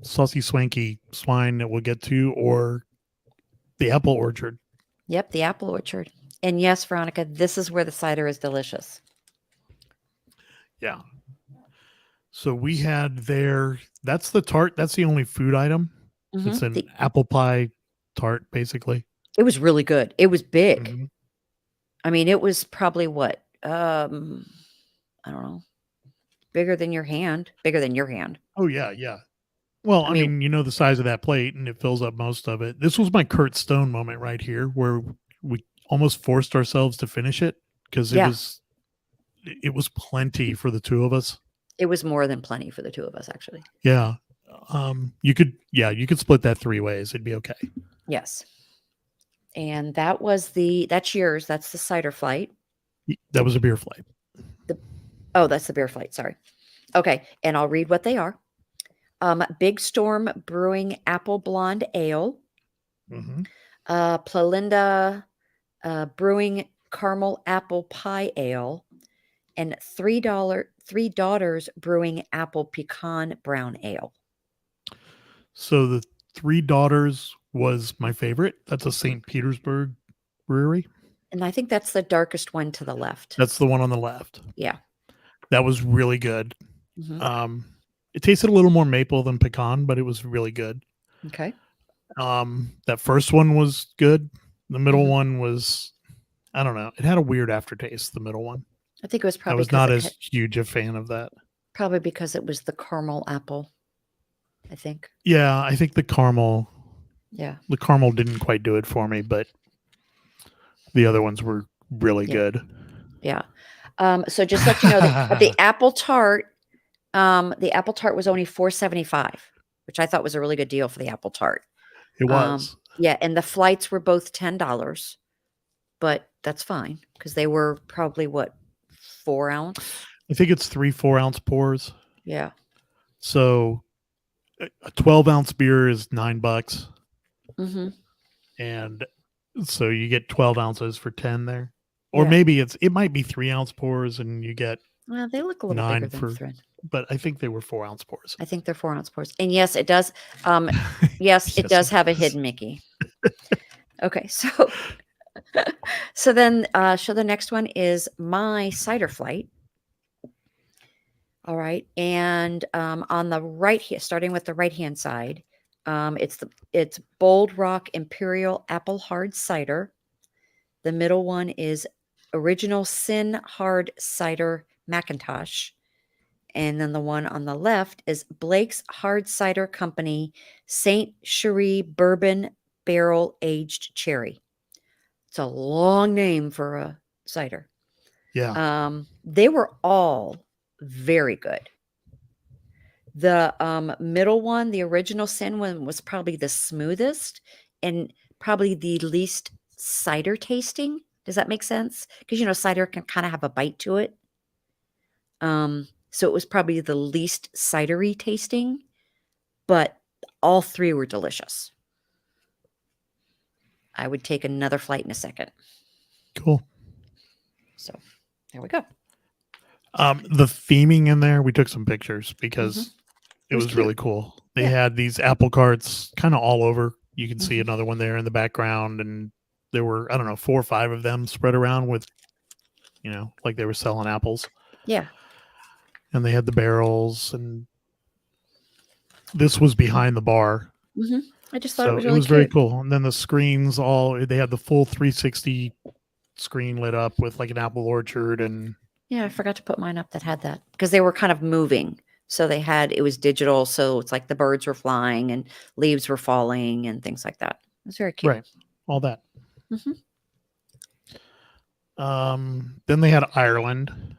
saucy swanky swine that we'll get to or the apple orchard. Yep, the apple orchard. And yes, Veronica, this is where the cider is delicious. Yeah. So we had that's the tart. That's the only food item. Mhm. It's an apple pie tart, basically. It was really good. It was big. Mhm. I mean, it was probably what? I don't know. Bigger than your hand. Oh, yeah, yeah. Well, I mean, the size of that plate, and it fills up most of it. This was my Kurt Stone moment right here, where we almost forced ourselves to finish it because it was plenty for the two of us. It was more than plenty for the two of us, actually. Yeah. You could split that 3 ways. It'd be okay. Yes. And that's yours. That's the cider flight. That was a beer flight. That's the beer flight. Sorry. Okay. And I'll read what they are. Big Storm Brewing Apple Blonde Ale. Mm-hmm. Plalinda Brewing Caramel Apple Pie Ale. And Three Daughters Brewing Apple Pecan Brown Ale. So the Three Daughters was my favorite. That's a St. Petersburg brewery. And I think that's the darkest one to the left. That's the one on the left. Yeah. That was really good. Mhm. It tasted a little more maple than pecan, but it was really good. Okay. That first one was good. The middle Mhm. one was, I don't know. It had a weird aftertaste, the middle one. I think it was I probably was because not as huge a fan of that. probably because it was the caramel apple. I think. Yeah, I think Yeah. the caramel didn't quite do it for me, but the other ones were really Yeah. good. Yeah. So just to let you know that the apple tart was only $4.75, which I thought was a really good deal for the apple tart. It was. Yeah, and the flights were both $10, but that's fine because they were probably what, 4 ounce? I think it's 3 4-ounce pours. Yeah. So a 12-ounce beer is $9, Mm-hmm. and so you get 12 ounces for 10 there. Or Yeah. maybe it might be 3-ounce pours and you get Well, they look a little bigger 9 than for, thread. but I think they were 4-ounce pours. I think they're 4-ounce pours. And yes, it does. Yes, it Yes, does it have a does. hidden Mickey. Okay, so so the next one is my cider flight. All right, and on the right here, starting with the right hand side, it's Bold Rock Imperial Apple Hard Cider. The middle one is Original Sin Hard Cider Macintosh. And then the one on the left is Blake's Hard Cider Company Saint Cherie Bourbon Barrel Aged Cherry. It's a long name for a cider. Yeah. They were all very good. The middle one, the Original Sin one, was probably the smoothest and probably the least cider tasting. Does that make sense? Because cider can kind of have a bite to it. So it was probably the least cidery tasting, but all three were delicious. I would take another flight in a second. Cool. So there we go. The theming in there, we took some pictures because it was was cute. really cool. They Yeah. had these apple carts kind of all over. You can see Mhm. another one there in the background, and there were, I don't know, 4 or 5 of them spread around with, like they were selling apples. Yeah. And they had the barrels, and this was behind the bar. hmm I just thought it So was it really was very cute. cool. And then the screens they had the full 360 screen lit up with like an apple orchard, and Yeah, I forgot to put mine up that had that because they were kind of moving. So it was digital. So it's like the birds were flying and leaves were falling and things like that. It was very cute. right, all that. hmm Then they had Ireland.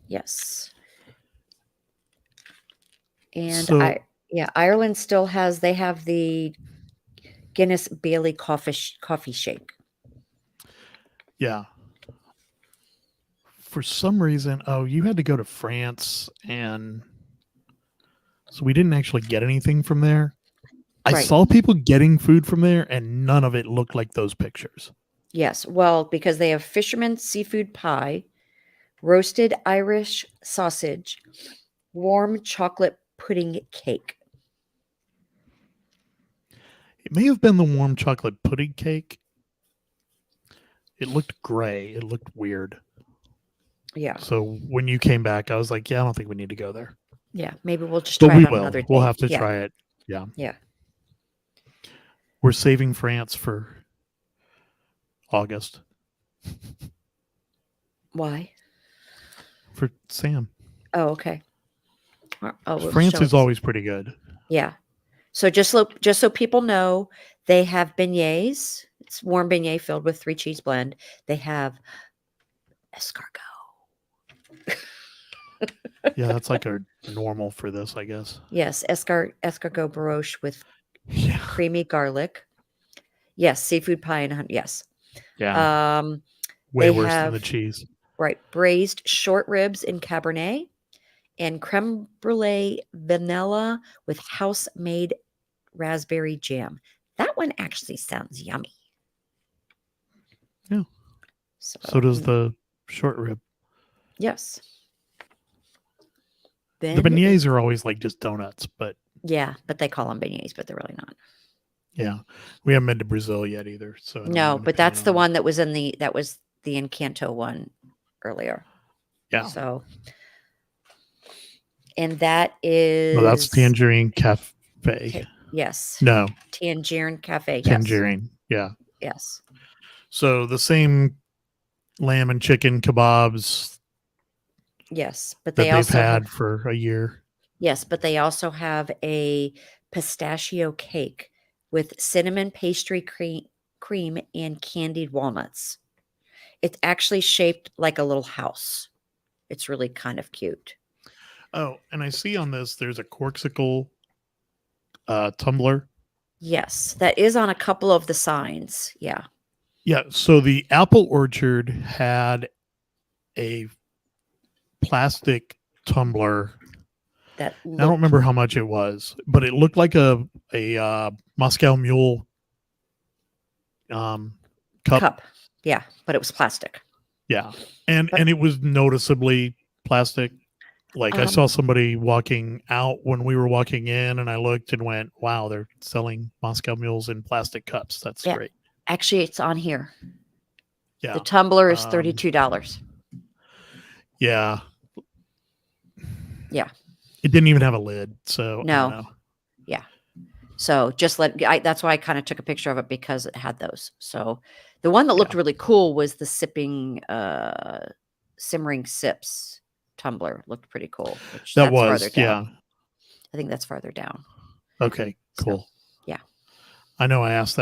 Yes. And So Ireland still they have the Guinness Bailey coffee shake. yeah, for some reason, you had to go to France, and so we didn't actually get anything from there. I Right. saw people getting food from there, and none of it looked like those pictures. Yes. Well, because they have fisherman's seafood pie, roasted Irish sausage, warm chocolate pudding cake. It may have been the warm chocolate pudding cake. It looked gray. It looked weird. Yeah. So when you came back, I was like, yeah, I don't think we need to go there. Yeah. Maybe we'll just But try we it on will. another day. We'll have to Yeah. try it. Yeah. Yeah. We're saving France for August Why? for Sam. Oh, okay. Oh, France is always pretty good. Yeah. So just so people know, they have beignets. It's warm beignet filled with 3 cheese blend. They have escargot. Yeah, that's like a normal for this, I guess. Yes, escargot brioche with Yeah. creamy garlic. Yes, seafood pie and honey. Yes. Yeah. Um, Way they worse than have the cheese. right braised short ribs in Cabernet and creme brulee vanilla with house-made raspberry jam. That one actually sounds yummy. Yeah. So does the short rib. yes. The Then beignets are always like just donuts, but yeah, but they call them beignets, but they're really not. yeah, we haven't been to Brazil yet either. So I don't have No, an but that's the opinion on one that was the Encanto one earlier. it. Yeah. So And that is No, that's Tangerine Cafe. Okay, yes. No, Tangerine Cafe. Yes. Tangerine. Yeah. Yes. So the same lamb and chicken kebabs Yes. But that they they've also had have for a year. yes, but they also have a pistachio cake with cinnamon pastry cream and candied walnuts. It's actually shaped like a little house. It's really kind of cute. Oh, and I see on this there's a corksicle tumbler. Yes, that is on a couple of the signs. Yeah. Yeah. So the Apple Orchard had a plastic tumbler. That I don't looked remember how much it was, but it looked like a Moscow Mule cup. cup. Yeah, but it was plastic. Yeah, and But- and it was noticeably plastic. Like I saw somebody walking out when we were walking in, and I looked and went, "Wow, they're selling Moscow Mules in plastic cups. That's Yeah. great." Actually, it's on here. Yeah, The tumbler is Um, $32. yeah, Yeah. It didn't even have a lid, so I No. don't know. So just that's why I kind of took a picture of it because it had those. So the one that looked really cool was the simmering sips tumbler. Looked pretty cool. Which That that's was farther down. yeah. I think that's farther down. Okay, So, cool. yeah. I know. I asked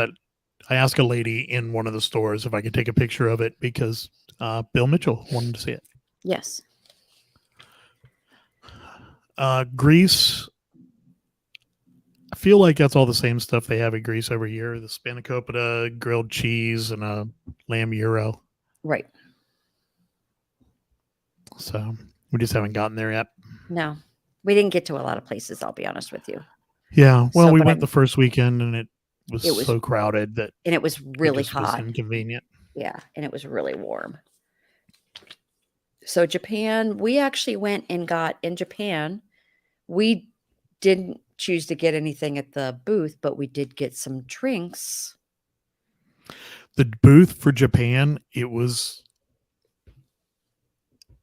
a lady in one of the stores if I could take a picture of it because Bill Mitchell wanted to see it. Yes. Greece. I feel like that's all the same stuff they have in Greece every year. The spanakopita, grilled cheese, and a lamb gyro. Right. So we just haven't gotten there yet. No, we didn't get to a lot of places. I'll be honest with you. Yeah. Well, So, we but went I'm- the first weekend and it was It was- so crowded that And it was it really just was hot. inconvenient. Yeah, and it was really warm. So Japan, we actually went and got in Japan. We didn't choose to get anything at the booth, but we did get some drinks. The booth for Japan, it was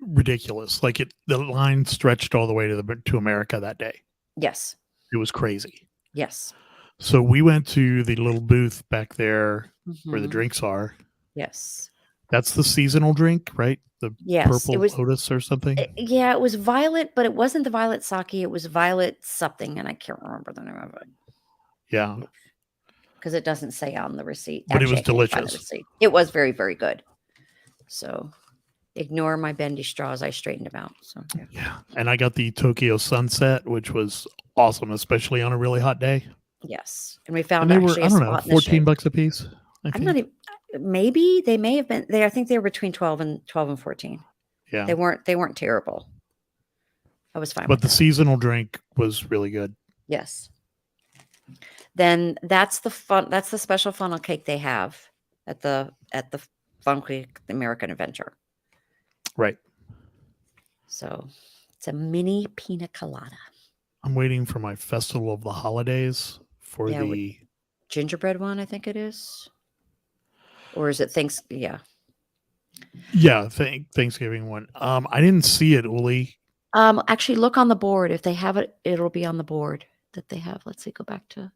ridiculous. Like the line stretched all the way to America that day. Yes. It was crazy. Yes. So we went to the little booth back there where the Mhm. drinks are. Yes. That's the seasonal drink, right? The Yes. purple It was lotus or something. yeah, it was violet, but it wasn't the violet sake. It was violet something, and I can't remember the name of it Yeah. because it doesn't say on the receipt. But it was Actually, I can't find the delicious. receipt. It was very, very good. So ignore my bendy straws. I straightened them out. So yeah. Yeah. And I got the Tokyo Sunset, which was awesome, especially on a really hot day. Yes, and we found And they were, actually I a don't know, spot in the 14 shade. bucks a piece. I I'm think. not even. Maybe they may have been there. I think they were between 12 and 14. Yeah. They weren't terrible. I was fine But with the that. seasonal drink was really good. Yes. Then that's the special funnel cake they have at the Fun Creek American Adventure. Right. So it's a mini pina colada. I'm waiting for my Festival of the Holidays for Yeah, the Gingerbread one, I think it is. Or is it yeah. Thanksgiving one. I didn't see it, Uli. Actually look on the board. If they have it, it'll be on the board that they have. Let's see, go back to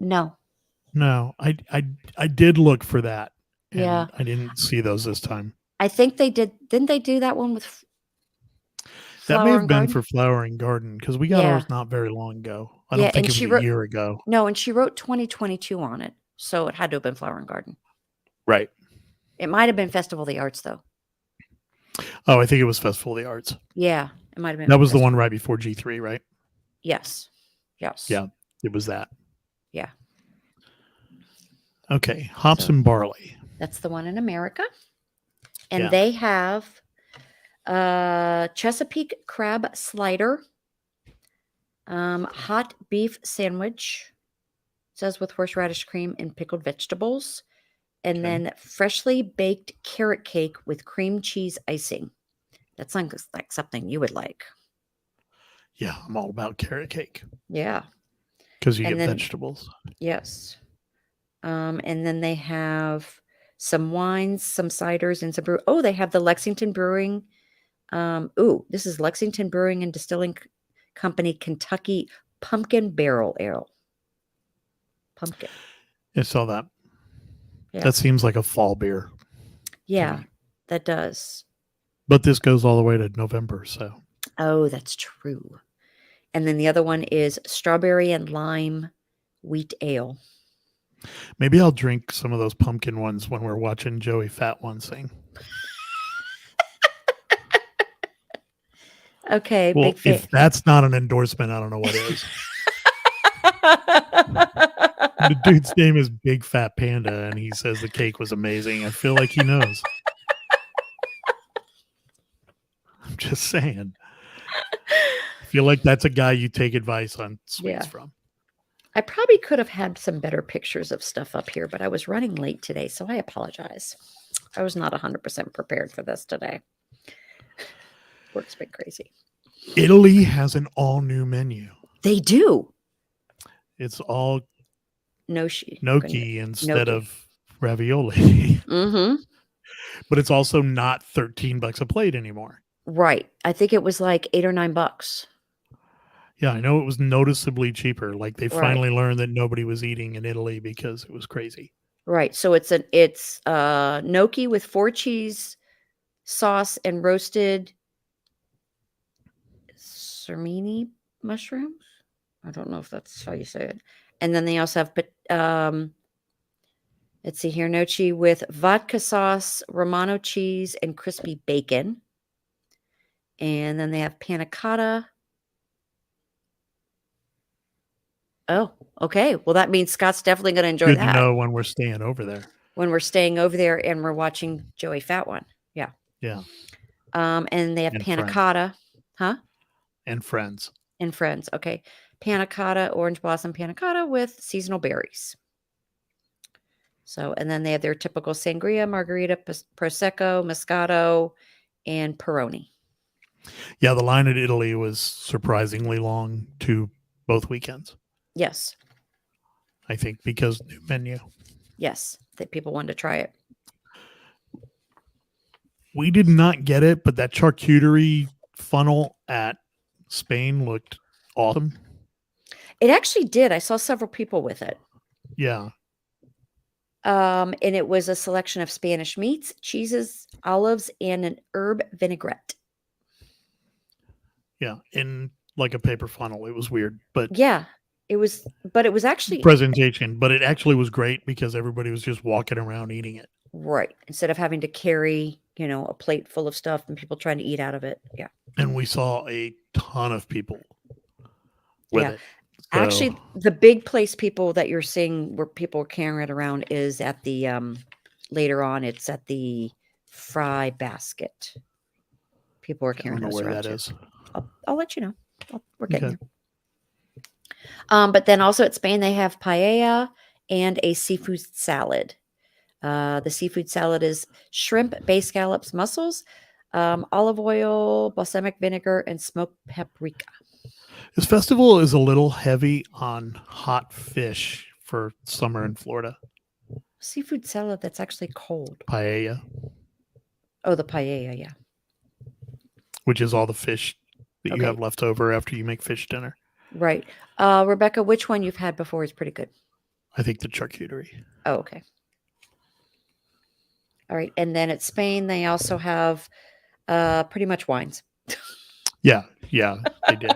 no. No, I did look for that. And Yeah. I didn't see those this time. I think they did. Didn't they do that one with That may Flower have and been Garden? for Flower and Garden because we got Yeah. ours not very long ago. I Yeah, don't think and it she was a wrote- year ago. No, and she wrote 2022 on it. So it had to have been Flower and Garden. Right. It might have been Festival of the Arts, though. Oh, I think it was Festival of the Arts. Yeah, it might have been. That was the Festival- one right before G3, right? Yes. Yes. Yeah. It was that. Yeah. Okay. Hops So- and barley. That's the one in America. And Yeah. they have Chesapeake crab slider, hot beef sandwich, says with horseradish cream and pickled vegetables, and Okay. then freshly baked carrot cake with cream cheese icing. That sounds like something you would like. Yeah. I'm all about carrot cake Yeah. because you And get then- vegetables. Yes. And then they have some wines, some ciders, and some brew. Oh, they have the Lexington Brewing Ooh, this is Lexington Brewing and Distilling Company Kentucky Pumpkin Barrel Ale. Pumpkin. I saw that. Yeah. That seems like a fall beer. Yeah, me. that does. But this goes all the way to November, so Oh, that's true. And then the other one is Strawberry and Lime Wheat Ale. maybe I'll drink some of those pumpkin ones when we're watching Joey Fat One sing. Okay, Well, big if fan. that's not an endorsement, I don't know what is. The dude's name is Big Fat Panda, and he says the cake was amazing. I feel like he knows. I'm just saying. I feel like that's a guy you take advice on sweets Yeah. from. I probably could have had some better pictures of stuff up here, but I was running late today, so I apologize. I was not 100% prepared for this today. Work's been crazy. Italy has an all-new menu. They do. It's all Gnocchi. gnocchi instead Gnocchi. of ravioli. Mm-hmm. But it's also not $13 a plate anymore. Right. I think it was like $8 or $9. Yeah, I know it was noticeably cheaper. Like they Right. finally learned that nobody was eating in Italy because it was crazy. Right. So it's gnocchi with 4 cheese sauce and roasted sermini mushrooms. I don't know if that's how you say it. And then they also have let's see here, gnocchi with vodka sauce, Romano cheese, and crispy bacon. And then they have panna cotta. Oh, okay. Well, that means Scott's definitely going to enjoy Good that to know when we're staying over there. when we're staying over there and we're watching Joey Fat One. Yeah. Yeah. And they have And panna friends. cotta. Huh? And friends. And friends. Okay. Panna cotta, orange blossom panna cotta with seasonal berries. So, and then they have their typical sangria, margarita, prosecco, moscato, and Peroni. Yeah, the line at Italy was surprisingly long to both weekends. Yes. I think because new menu. Yes. That people wanted to try it. We did not get it, but that charcuterie funnel at Spain looked awesome. It actually did. I saw several people with it. Yeah. And it was a selection of Spanish meats, cheeses, olives, and an herb vinaigrette. Yeah. In like a paper funnel. It was weird, but Yeah. It was actually presentation, but it actually was great because everybody was just walking around eating it. right. Instead of having to carry, a plate full of stuff and people trying to eat out of it. Yeah. And we saw a ton of people with it. So, Actually, the big place people that you're seeing where people are carrying it around is at the later on. It's at the fry basket. People are I don't carrying know those where around that too. is. I'll let you know. We're getting Okay. there. But then also at Spain, they have paella and a seafood salad. The seafood salad is shrimp, bay scallops, mussels, olive oil, balsamic vinegar, and smoked paprika. This festival is a little heavy on hot fish for summer in Florida. Seafood salad that's actually cold. Paella, Oh, the paella, yeah. which is all the fish that you Okay. have left over after you make fish dinner. Right. Rebecca, which one you've had before is pretty good. I think the charcuterie. Oh, okay. All right. And then at Spain, they also have pretty much wines. Yeah, they did.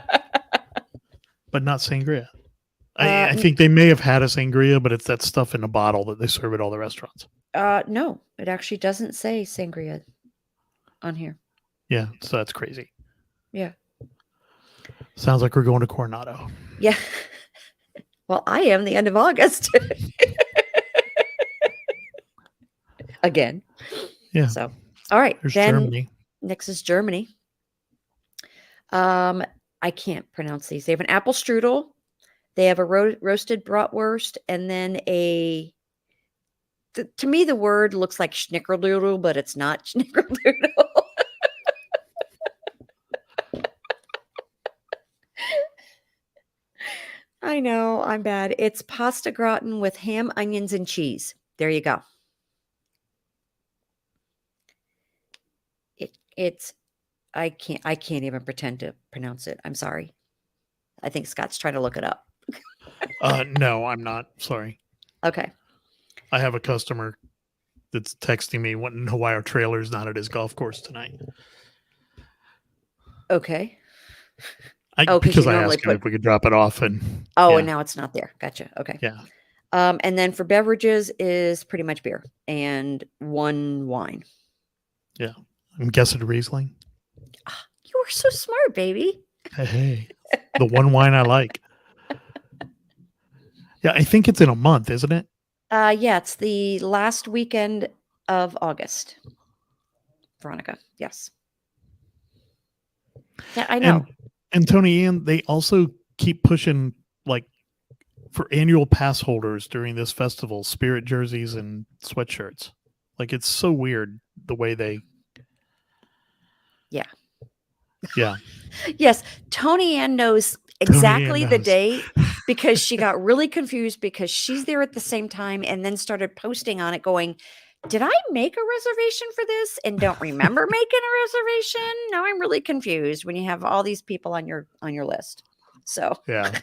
But not sangria. I Uh, think they may have had a sangria, but it's that stuff in a bottle that they serve at all the restaurants. No, it actually doesn't say sangria on here. Yeah, so that's crazy. Yeah. Sounds like we're going to Coronado. Yeah. Well, I am the end of August. Again. Yeah. So, all right. There's then Germany. next is Germany. I can't pronounce these. They have an apple strudel. They have a roasted bratwurst, and then to me, the word looks like schnickerdoodle, but it's not schnickerdoodle. I know, I'm bad. It's pasta gratin with ham, onions, and cheese. There you go. It's I can't even pretend to pronounce it. I'm sorry. I think Scott's trying to look it up. No, I'm not. Sorry. Okay. I have a customer that's texting me wanting to know why our trailer's not at his golf course tonight. Okay. Oh, 'cause Because you I normally asked him put- if we could drop it off, and Oh, yeah, and now it's not there. Gotcha. Okay. yeah. And then for beverages is pretty much beer and one wine. I'm guessing Riesling. You are so smart, baby. Hey, the one wine I like. Yeah, I think it's in a month, isn't it? Yeah, it's the last weekend of August. Veronica. Yes. Yeah, I know. And Tony Ann, they also keep pushing like for annual pass holders during this festival, spirit jerseys and sweatshirts. Like it's so weird the way they. Yeah. Yeah. Yes, Tony Ann knows Tony Ann exactly the knows. date because she got really confused because she's there at the same time and then started posting on it going, did I make a reservation for this and don't remember making a reservation? Now I'm really confused when you have all these people on your list. So, Yeah.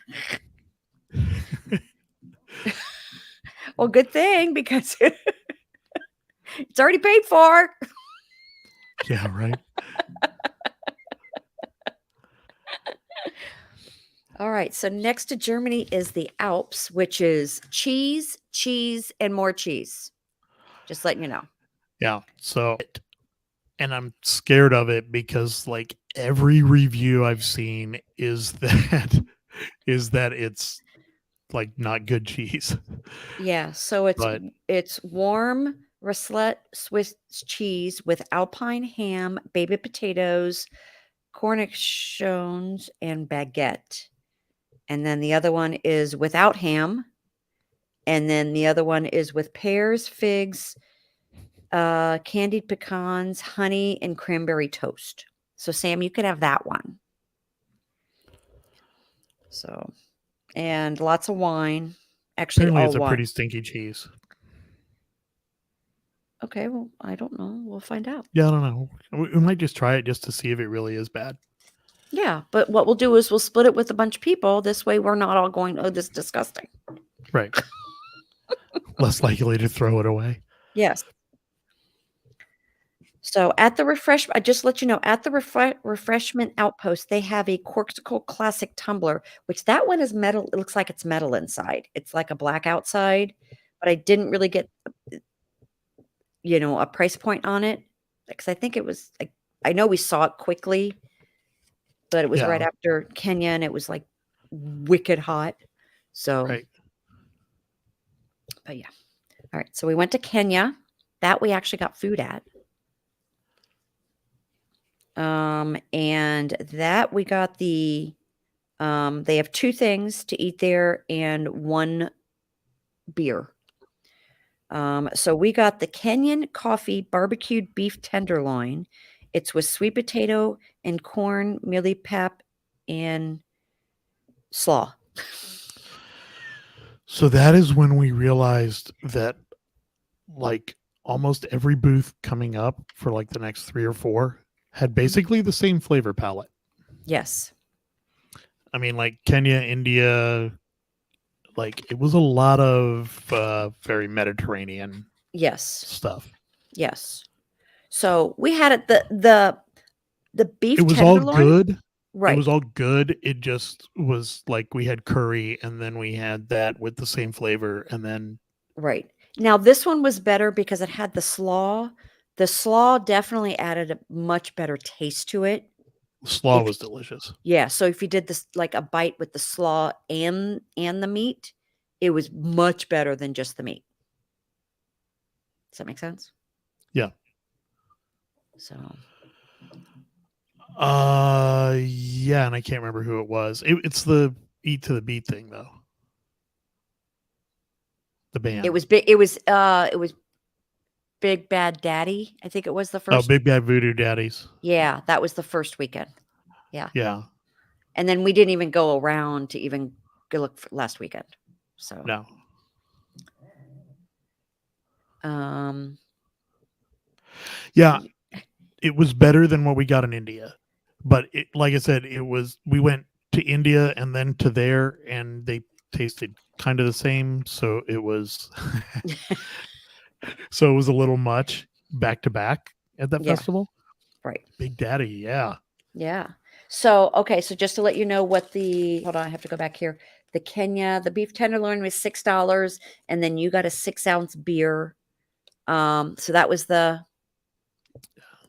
well, good thing because it's already paid for. Yeah. Right. All right. So next to Germany is the Alps, which is cheese, and more cheese. Just letting you know. Yeah. So, and I'm scared of it because like every review I've seen is that it's like not good cheese. Yeah. So But it's warm raclette Swiss cheese with alpine ham, baby potatoes, cornichons, and baguette. And then the other one is without ham. And then the other one is with pears, figs, candied pecans, honey, and cranberry toast. So, Sam, you could have that one. So, and lots of wine. Actually, apparently all it's a wine. pretty stinky cheese. Okay, well, I don't know. We'll find out. Yeah, I don't know. We might just try it just to see if it really is bad. Yeah, but what we'll do is we'll split it with a bunch of people. This way, we're not all going, oh, this is disgusting. Right. Less likely to throw it away. Yes. So at the I just let you know, at the refreshment outpost, they have a Corksicle Classic tumbler, which that one is metal. It looks like it's metal inside. It's like a black outside, but I didn't really get, a price point on it because I think it was, I know we saw it quickly, but it was right Yeah. after Kenya and it was like wicked hot. So, Right. but yeah. All right. So we went to Kenya. That we actually got food at. And that we got they have 2 things to eat there and 1 beer. So we got the Kenyan coffee barbecued beef tenderloin. It's with sweet potato and corn, mealy pap, and slaw. So that is when we realized that like almost every booth coming up for like the next 3 or 4 had basically the same flavor palette. Yes. I mean, like Kenya, India, like it was a lot of very Mediterranean Yes. stuff. Yes. So we had it the beef It was tenderloin. all good. Right. It was all good. It just was like we had curry and then we had that with the same flavor and then Right. Now this one was better because it had the slaw. The slaw definitely added a much better taste to it. slaw was delicious. Yeah, so if you did this like a bite with the slaw and the meat, it was much better than just the meat. Does that make sense? Yeah. So yeah, and I can't remember who it was. It's the Eat to the Beat thing though. The band. it was big. It was Big Bad Daddy. I think it was the Oh, first. Big Bad Voodoo Daddies. Yeah, that was the first weekend. Yeah. And then we didn't even go around to even go look for last weekend. So No. Yeah. it was better than what we got in India. But like I said, we went to India and then to there, and they tasted kind of the same. So it was so it was a little much back to back at that Yeah. festival. Right. Big Daddy, yeah. Yeah. So, okay. So just to let you know what hold on, I have to go back here. The Kenya, the beef tenderloin was $6, and then you got a 6-ounce beer. So that was the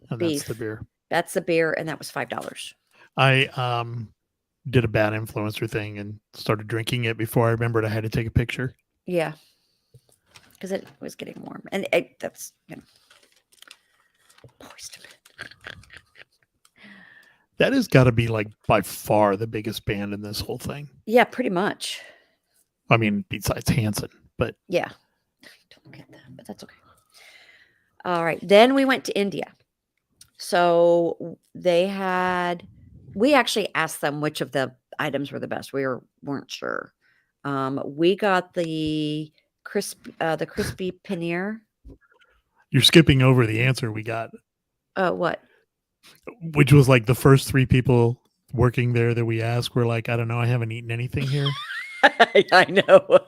And beef. that's the beer. That's the beer, and that was $5. I did a bad influencer thing and started drinking it before I remembered I had to take a picture. Yeah. Because it was getting warm. And that's, poised a bit. That has got to be like by far the biggest band in this whole thing. Yeah, pretty much. I mean, besides Hanson, but Yeah. I don't get that, but that's okay. All right. Then we went to India. So we actually asked them which of the items were the best. Weren't sure. We got the crispy paneer. you're skipping over the answer we got, What? which was like the first 3 people working there that we asked were like, I don't know, I haven't eaten anything here. I know.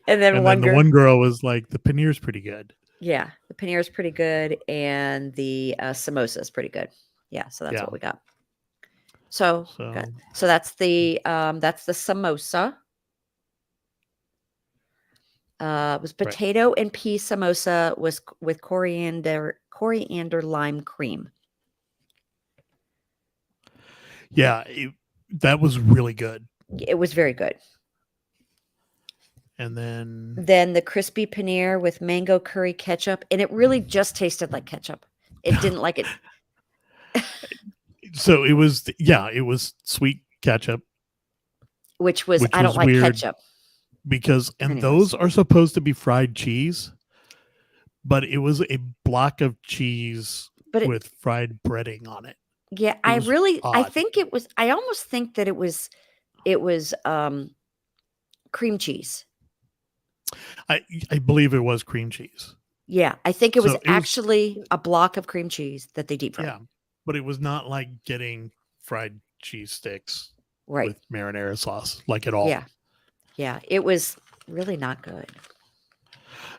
And then The one girl was like, the paneer's pretty good. Yeah, the paneer is pretty good, and the samosa is pretty good. Yeah, so that's what we got. So that's the samosa. It was potato and pea samosa with coriander lime cream. Yeah, that was really good. It was very good. And then the crispy paneer with mango curry ketchup, and it really just tasted like ketchup. It didn't like it. So it was sweet ketchup, which I don't like ketchup. Because those are supposed to be fried cheese, but it was a block of cheese with fried breading on it. Yeah, I almost think that it was cream cheese. I believe it was cream cheese. Yeah, I think it was actually a block of cream cheese that they deep fried. Yeah, but it was not like getting fried cheese sticks with marinara sauce, like at all. Yeah, it was really not good.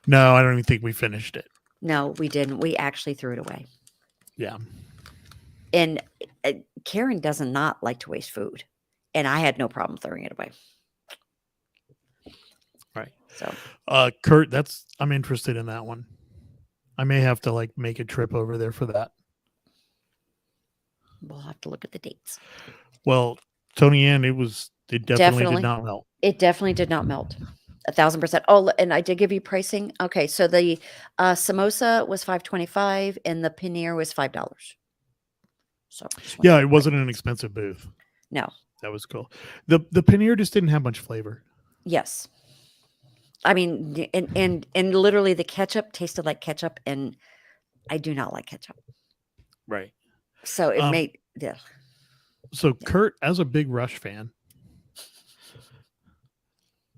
No, I don't even think we finished it. No, we didn't. We actually threw it away. Yeah. And Karen does not like to waste food, and I had no problem throwing it away. Right. So, Kurt, I'm interested in that one. I may have to make a trip over there for that. We'll have to look at the dates. Well, Tony Ann, it definitely did not melt. It definitely did not melt. 1,000%. Oh, and I did give you pricing. Okay, so the samosa was $5.25 and the paneer was $5. So yeah, it wasn't an expensive booth. No, that was cool. The paneer just didn't have much flavor. Yes, I mean, and literally the ketchup tasted like ketchup, and I do not like ketchup. Right. So it made So Kurt, as a big Rush fan,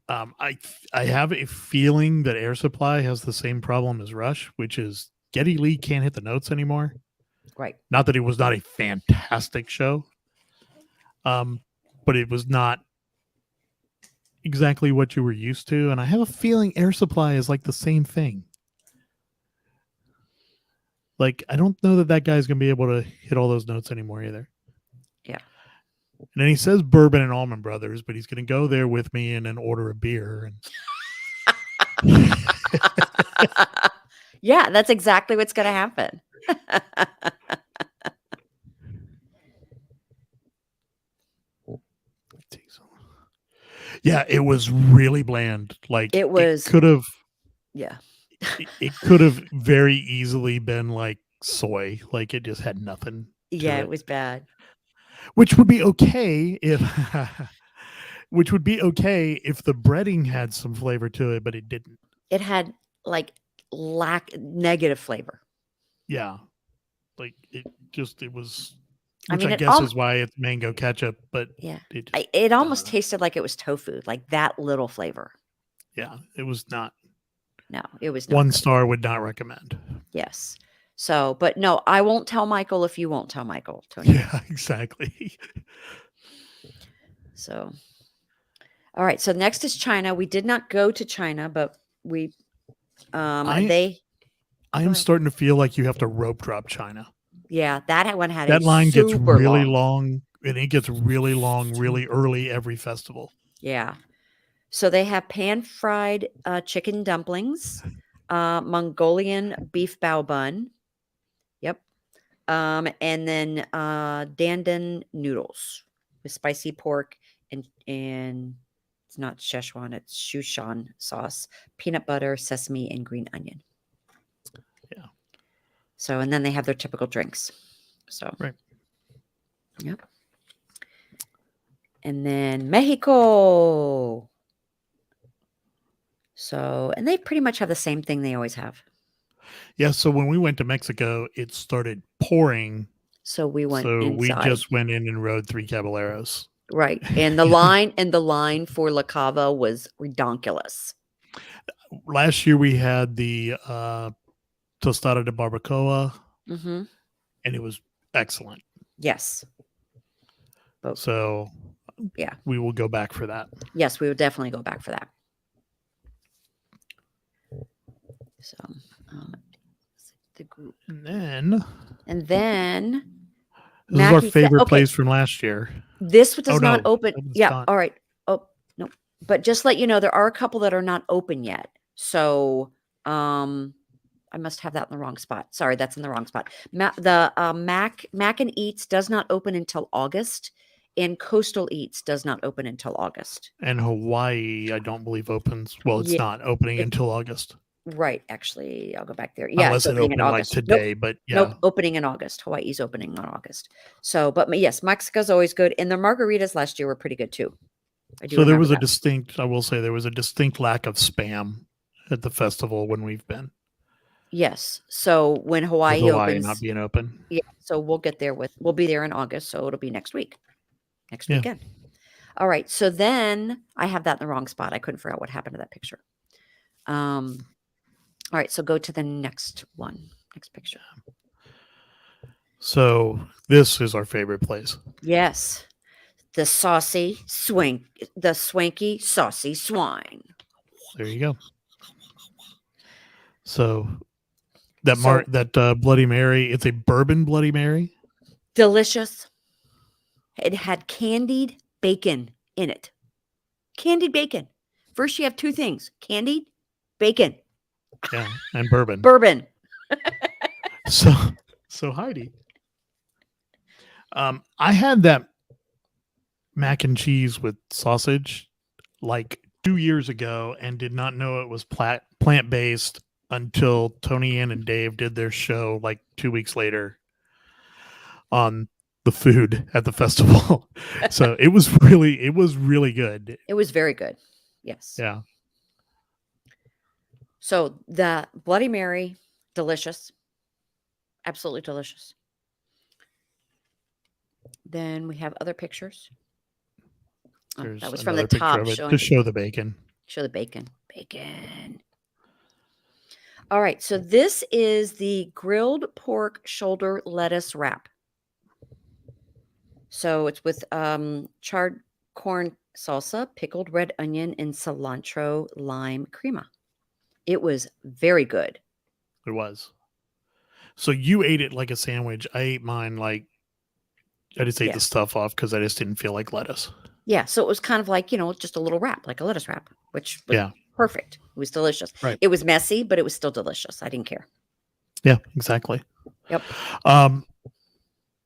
I have a feeling that Air Supply has the same problem as Rush, which is Geddy Lee can't hit the notes anymore. Right. Not that it was not a fantastic show, but it was not exactly what you were used to. And I have a feeling Air Supply is like the same thing. Like, I don't know that guy's going to be able to hit all those notes anymore either. Yeah. And then he says Bourbon and Allman Brothers, but he's going to go there with me and then order a beer. And yeah, that's exactly what's going to happen. Yeah, it was really bland. Like it could have. Yeah. It could have very easily been like soy. Like it just had nothing. Yeah, it was bad. Which would be okay if the breading had some flavor to it, but it didn't. It had negative flavor. Yeah. Like it was, which I guess is why it's mango ketchup, but yeah, it almost tasted like it was tofu, like that little flavor. Yeah, it was not. No, it was not 1 good. star, would not recommend. Yes. So, but no, I won't tell Michael if you won't tell Michael, Tony. Yeah, exactly. So, all right. So next is China. We did not go to China, but we, I they, I go am ahead. starting to feel like you have to rope drop China. Yeah, that one had That a line gets super really long. long, and it gets really long, really early every festival. Yeah. So they have pan fried chicken dumplings, Mongolian beef bao bun. Yep. And then dandan noodles with spicy pork and it's not Szechuan, it's Shushan sauce, peanut butter, sesame, and green onion. Yeah. So, and then they have their typical drinks. So, Right. Yep. And then Mexico. So, and they pretty much have the same thing they always have. Yeah. So when we went to Mexico, it started pouring. So we went So we inside. just went in and rode 3 Caballeros. Right. And the line for La Cava was redonkulous. Last year we had the tostada de barbacoa, Mm-hmm. and it was excellent. Yes. But So yeah. we will go back for that. Yes, we would definitely go back for that. So the group. And then Mackie this is our said- favorite okay, place from last year. This does Oh, not no, open. that one's Yeah. gone. All right. Oh, no. But just let you know, there are a couple that are not open yet. So I must have that in the wrong spot. Sorry, that's in the wrong spot. Mac and Eats does not open until August, and Coastal Eats does not open until August. And Hawaii, I don't believe opens. Well, it's Yeah, not opening until August. Right. Actually, I'll go back there. Yeah, Unless it's it opening in opened like August. today, but yeah. Nope, opening in August. Hawaii's opening in August. So, but yes, Mexico's always good, and the margaritas last year were pretty good too. I do So there remember was a that. distinct, I will say, there was a distinct lack of spam at the festival when we've been. Yes. So when With Hawaii Hawaii opens, not being open. yeah. So we'll be there in August. So it'll be next week, next Yeah. weekend. All right. So then I have that in the wrong spot. I couldn't figure out what happened to that picture. All right. So go to the next one, next picture. So this is our favorite place. Yes. The swanky saucy swine. There you go. So that Bloody Mary, it's a bourbon Bloody Mary. Delicious. It had candied bacon in it. Candied bacon. First, you have two things: candied bacon, Yeah, and bourbon. bourbon. So Heidi, I had that mac and cheese with sausage like 2 years ago and did not know it was plant-based until Tony Ann and Dave did their show like 2 weeks later on the food at the festival. So it was really good. It was very good. Yes. Yeah. So the Bloody Mary, delicious. Absolutely delicious. Then we have other pictures. Oh, There's that was from the another picture top of it showing to show the bacon. show the bacon. Bacon. All right. So this is the grilled pork shoulder lettuce wrap. So it's with charred corn salsa, pickled red onion, and cilantro lime crema. It was very good. It was. So you ate it like a sandwich. I ate mine like I just ate Yeah. the stuff off because I just didn't feel like lettuce. Yeah. So it was kind of like, just a little wrap, like a lettuce wrap, which was Yeah. perfect. It was delicious. Right. It was messy, but it was still delicious. I didn't care. Yeah, exactly. Yep.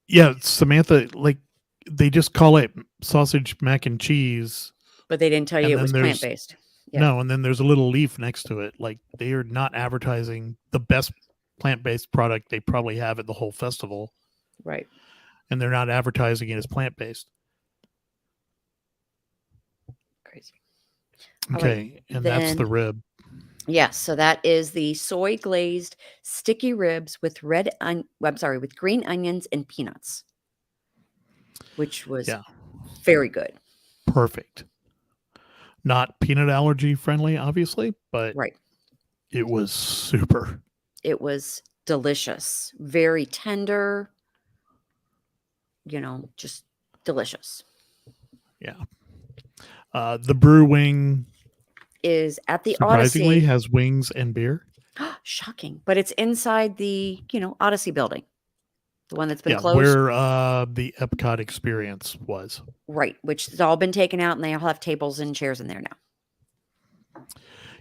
Yeah, Samantha, like they just call it sausage mac and cheese. But they didn't tell you And it then was there's- plant-based. Yeah. No, and then there's a little leaf next to it. Like they are not advertising the best plant-based product they probably have at the whole festival, Right. and they're not advertising it as plant-based. Crazy. All right, Okay, and that's the then- rib. Yes, so that is the soy glazed sticky ribs with with green onions and peanuts, which was Yeah. very good. Perfect. Not peanut allergy friendly, obviously, but Right. it was super. It was delicious, very tender, just delicious. Yeah. The Brew Wing Is at the surprisingly Odyssey. has wings and beer. Shocking, but it's inside the, Odyssey building, the one that's been Yeah, closed. where the EPCOT experience was. Right, which has all been taken out, and they all have tables and chairs in there now.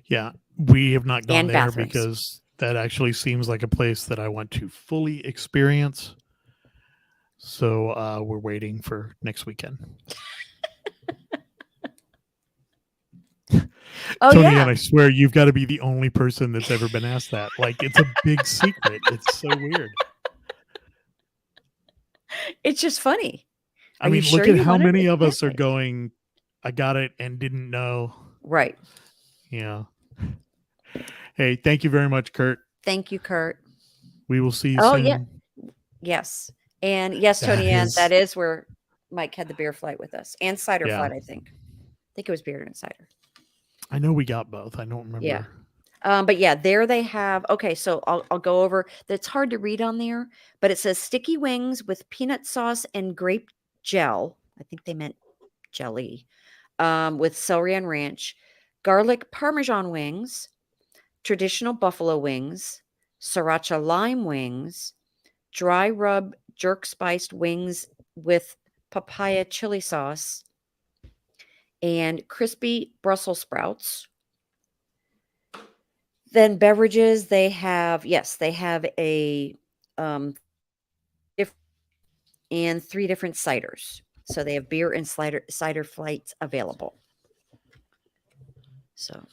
Yeah, we have not gone And there bathrooms. because that actually seems like a place that I want to fully experience. So we're waiting for next weekend. Oh, Tony, yeah. and I swear you've got to be the only person that's ever been asked that. Like, it's a big secret. It's so weird. It's just funny. I Are you mean, sure look at you how want it? many of us are Okay. going, I got it and didn't know. Right. Yeah. Hey, thank you very much, Kurt. Thank you, Kurt. We will see you Oh, soon. yeah. Yes. And yes, That Tony Ann, is- that is where Mike had the beer flight with us and cider Yeah. flight, I think. I think it was beer and cider. I know we got both. I don't remember. Yeah. But yeah, there they have. Okay, so I'll go over. That's hard to read on there, but it says sticky wings with peanut sauce and grape gel. I think they meant jelly. With celery and ranch, garlic parmesan wings, traditional buffalo wings, sriracha lime wings, dry rub jerk spiced wings with papaya chili sauce, and crispy Brussels sprouts. Then beverages, they have a and 3 different ciders. So they have beer and cider flights available. So,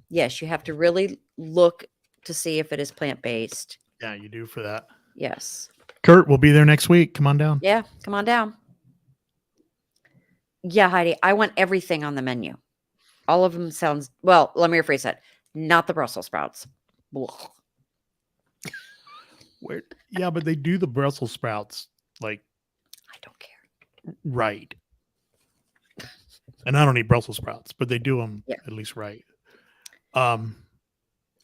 yes, you have to really look to see if it is plant-based. Yeah, you do for that. Yes. Kurt, we'll be there next week. Come on down. Yeah, come on down. Yeah, Heidi, I want everything on the menu. All of them sounds well, let me rephrase that. Not the Brussels sprouts. Blah. Yeah, but they do the Brussels sprouts like I don't care. right. And I don't eat Brussels sprouts, but they do them Yeah. at least right.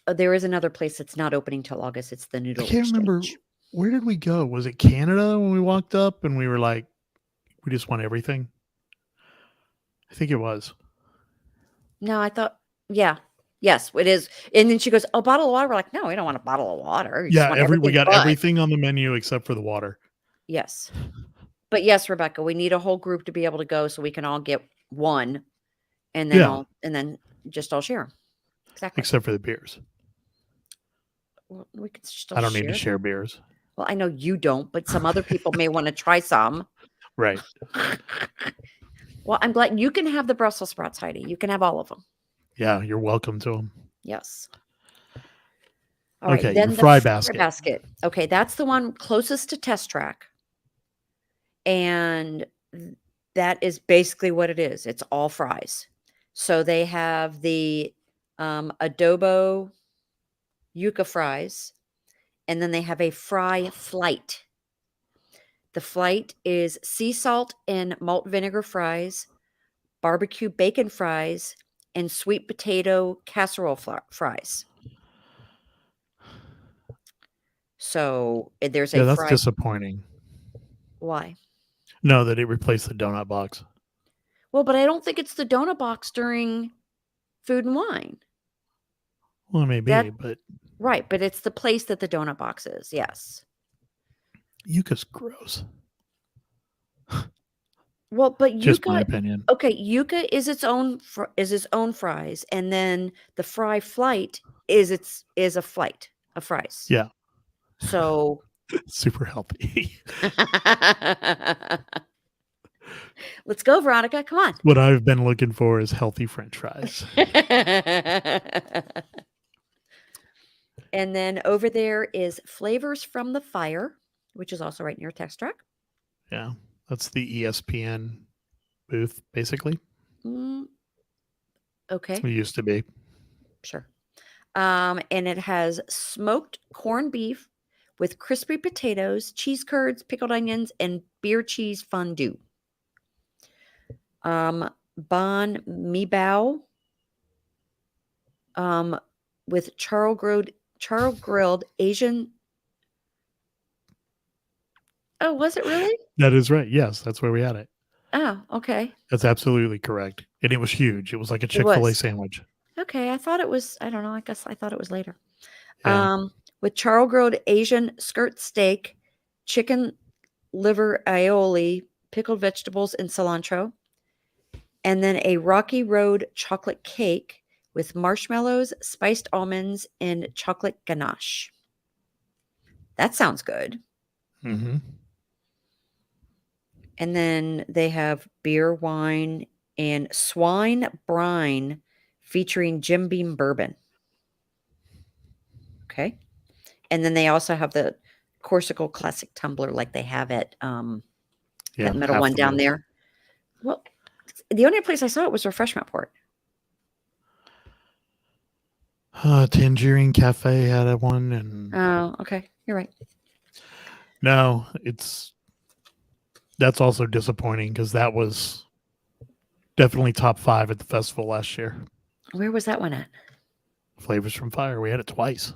There is another place that's not opening till August. It's the Noodle I can't remember, Exchange. where did we go? Was it Canada when we walked up and we were like, we just want everything? I think it was. No, I thought, yeah. Yes, it is. And then she goes, "Oh, bottle of water." We're like, "No, we don't want a bottle of water. You just Yeah, want we everything got but." everything on the menu except for the water. Yes. But yes, Rebecca, we need a whole group to be able to go so we can all get one and then Yeah. just all share 'em. Exactly. Except for the beers. Well, we could still I don't need to them. share beers. Well, I know you don't, but some other people may want to try some. Right. Well, I'm glad you can have the Brussels sprouts, Heidi. You can have all of them. Yeah, you're welcome to them. Yes. All right. Okay, Then your the fry fry basket. basket. Okay, that's the one closest to Test Track. And that is basically what it is. It's all fries. So they have the adobo yuca fries, and then they have a fry flight. The flight is sea salt and malt vinegar fries, barbecue bacon fries, and sweet potato casserole fries. So there's Yeah, a that's fry. disappointing. Why? No, that it replaced the donut box. Well, but I don't think it's the donut box during Food and Wine. Well, it may be, That- but Right, but it's the place that the donut box is. Yes. yuca's gross. Well, but Just my yuca. opinion. Okay, yuca is its own fries, and then the fry flight is a flight of fries. Yeah. So Super healthy. let's go, Veronica. Come on. What I've been looking for is healthy French fries. And then over there is Flavors from the Fire, which is also right near Text Track. Yeah. That's the ESPN booth, basically. Okay. It used to be. Sure. And it has smoked corned beef with crispy potatoes, cheese curds, pickled onions, and beer cheese fondue. Bon mi bao with charcoal grilled Asian Oh, was it really? That is right. Yes, that's where we had it. Oh, okay. That's absolutely correct. And it was huge. It was like a It Chick-fil-A was. sandwich. Okay, I thought it was. I don't know. I guess I thought it was later. Yeah. With charl grilled Asian skirt steak, chicken liver aioli, pickled vegetables, and cilantro, and then a Rocky Road chocolate cake with marshmallows, spiced almonds, and chocolate ganache. That sounds good. Mm-hmm. And then they have beer, wine, and swine brine featuring Jim Beam bourbon. Okay. And then they also have the Corsical Classic tumbler like they have at that metal half one the down meals. there. Well, the only place I saw it was Refreshment Port. Tangerine Cafe had a one, and Oh, okay. You're right. no, that's also disappointing because that was definitely top 5 at the festival last year. Where was that one at? Flavors from Fire. We had it twice.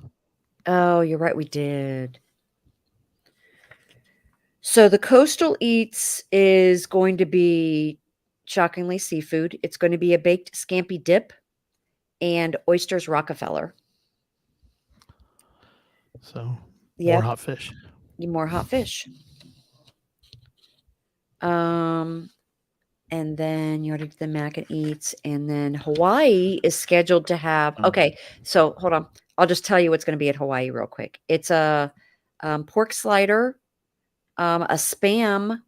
Oh, you're right. We did. So the Coastal Eats is going to be shockingly seafood. It's going to be a baked scampi dip and oysters Rockefeller. So Yeah, more hot fish. more hot fish. And then you already did the mac and eats, and then Hawaii is scheduled to have. Okay, so hold on. I'll just tell you what's going to be at Hawaii real quick. It's a pork slider, a spam,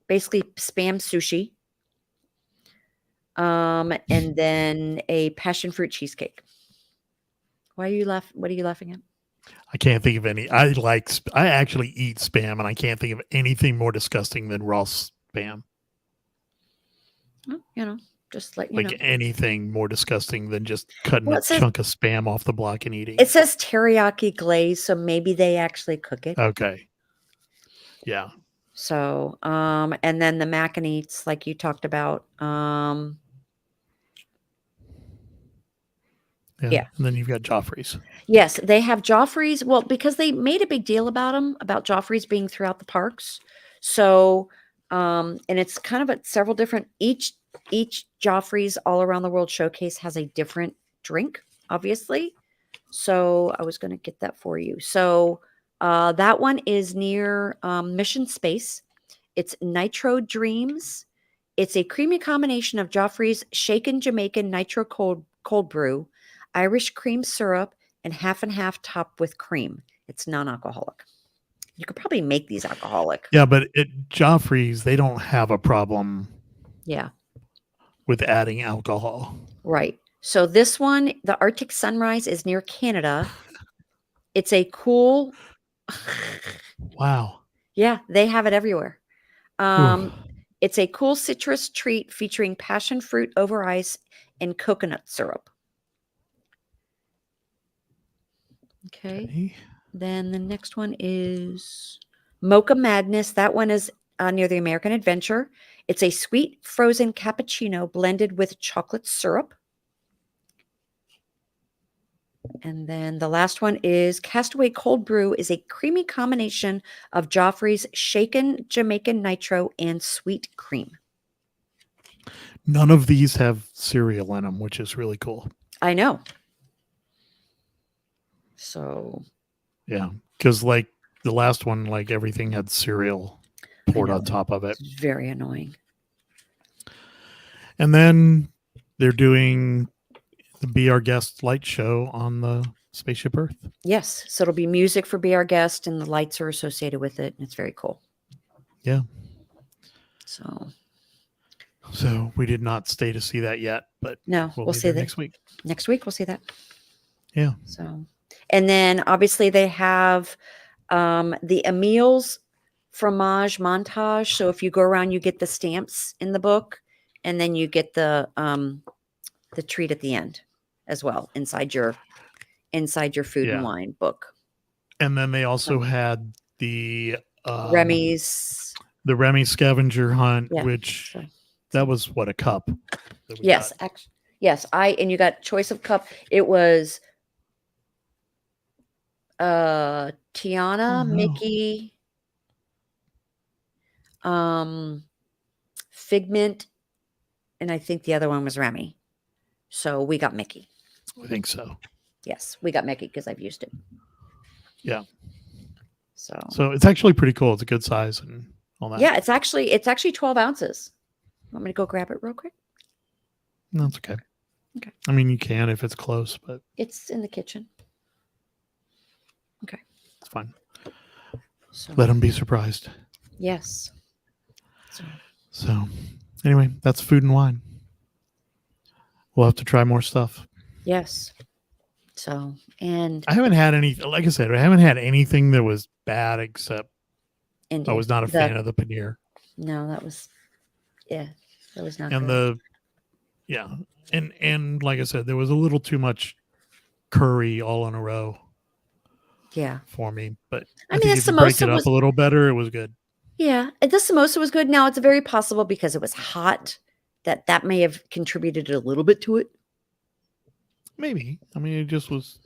basically spam sushi, and then a passion fruit cheesecake. Why are you laughing? What are you laughing at? I can't think of any. I actually eat spam, and I can't think of anything more disgusting than raw spam. Well, just let you Like know. anything more disgusting than just cutting Well, a chunk of spam off the block and eating. It says teriyaki glaze, so maybe they actually cook it. Okay. Yeah. So, and then the mac and eats, like you talked about. Yeah. And then you've got Joffrey's. Yes, they have Joffrey's. Well, because they made a big deal about them, about Joffrey's being throughout the parks. So, and it's kind of at several different, each Joffrey's all around the world showcase has a different drink, obviously. So I was going to get that for you. So that one is near Mission Space. It's Nitro Dreams. It's a creamy combination of Joffrey's shaken Jamaican nitro cold brew, Irish cream syrup, and half topped with cream. It's non-alcoholic. You could probably make these alcoholic. Yeah, but at Joffrey's, they don't have a problem Yeah. with adding alcohol. Right. So this one, the Arctic Sunrise, is near Canada. It's a cool. Wow. Yeah, they have it everywhere. Oof. It's a cool citrus treat featuring passion fruit over ice and coconut syrup. Okay. Then the next one is Mocha Madness. That one is near the American Adventure. It's a sweet frozen cappuccino blended with chocolate syrup. And then the last one is Castaway Cold Brew is a creamy combination of Joffrey's shaken Jamaican nitro and sweet cream. None of these have cereal in them, which is really cool. I know. So. Yeah, because like the last one, like everything had cereal poured on top of it. It's very annoying. And then they're doing the Be Our Guest light show on the Spaceship Earth. Yes. So it'll be music for Be Our Guest, and the lights are associated with it. And it's very cool. Yeah. So we did not stay to see that yet, but no, we'll see that next week. Next week we'll see that. Yeah. So, and then obviously they have the Emile's fromage montage. So if you go around, you get the stamps in the book, and then you get the treat at the end as well inside your food and wine book. And then they also had the Remy's scavenger hunt, Yeah, which so. that was what, a cup. Yes, actually, yes. And you got choice of cup. It was Tiana, Mickey, Figment, and I think the other one was Remy. So we got Mickey. I think so. Yes, we got Mickey because I've used it. Yeah. So it's actually pretty cool. It's a good size and all that. yeah, it's actually 12 ounces. Want me to go grab it real quick? No, it's okay. Okay. I mean, you can if it's close, but It's in the kitchen. Okay. it's fine. So Let them be surprised. yes. So anyway, that's food and wine. We'll have to try more stuff. Yes. So, and I haven't had any, like I said, I haven't had anything that was bad except India. I was not a fan of the paneer. No, that was that was not And good. and like I said, there was a little too much curry all in a row Yeah. for me. But I I mean, think the if you break samosa it up was a little better, it was good. yeah. The samosa was good. Now it's very possible because it was hot that may have contributed a little bit to it, Maybe. I mean, it just was.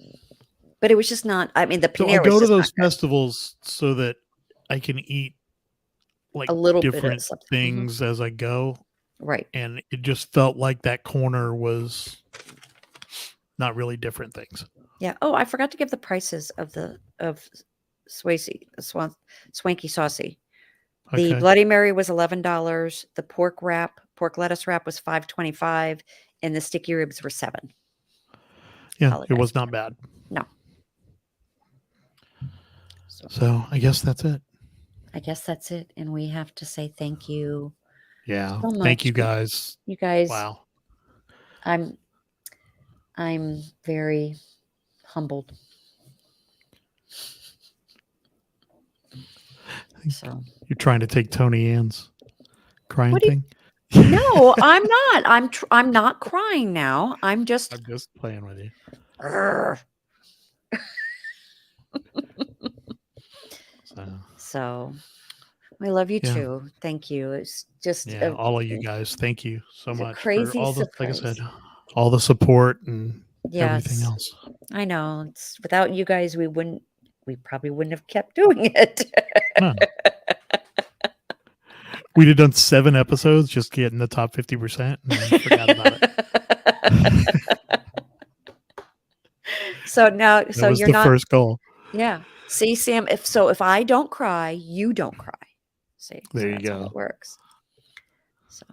but it was just not. I mean, the So paneer I was go to just not those good. festivals so that I can eat like A little bit of different something. things as I go. Right. And it just felt like that corner was not really different things. Yeah. Oh, I forgot to give the prices of Swanky Saucy. The Okay. Bloody Mary was $11. The pork lettuce wrap was $5.25, and the sticky ribs were $7. Yeah, it Apologize was for not that. bad. No. So I guess that's it. I guess that's it, and we have to say thank you Yeah. so much. Thank you guys. You guys, Wow. I'm very humbled. So You're trying to take Tony Ann's crying What do you- thing? no, I'm not. I'm not crying now. I'm just. I'm just playing with you. Urgh. So, So I love you Yeah. too. Thank you. It's just yeah, all of you guys, thank you so it's a much for crazy all the, like I surprise. said, all the support and everything Yes, else. I know. It's without you guys, we probably wouldn't have kept doing it. No. We'd have done 7 episodes just getting the top 50% and then forgot about it. So now, That so was you're the not. first goal. Yeah. See, Sam. If I don't cry, you don't cry. See, There so you that's how go. it works. So,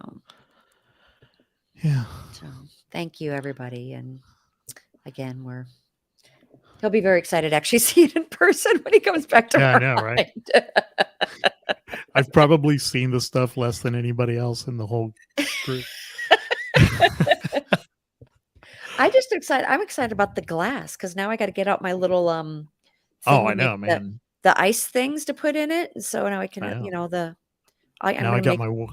Yeah. so thank you, everybody, and again, he'll be very excited to actually see it in person when he comes back Yeah, I tomorrow. know, right? I've probably seen the stuff less than anybody else in the whole group. I'm excited about the glass because now I got to get out my little thing Oh, to I know, make man. the ice things to put in it. So now I can, I know. I'm Now gonna make.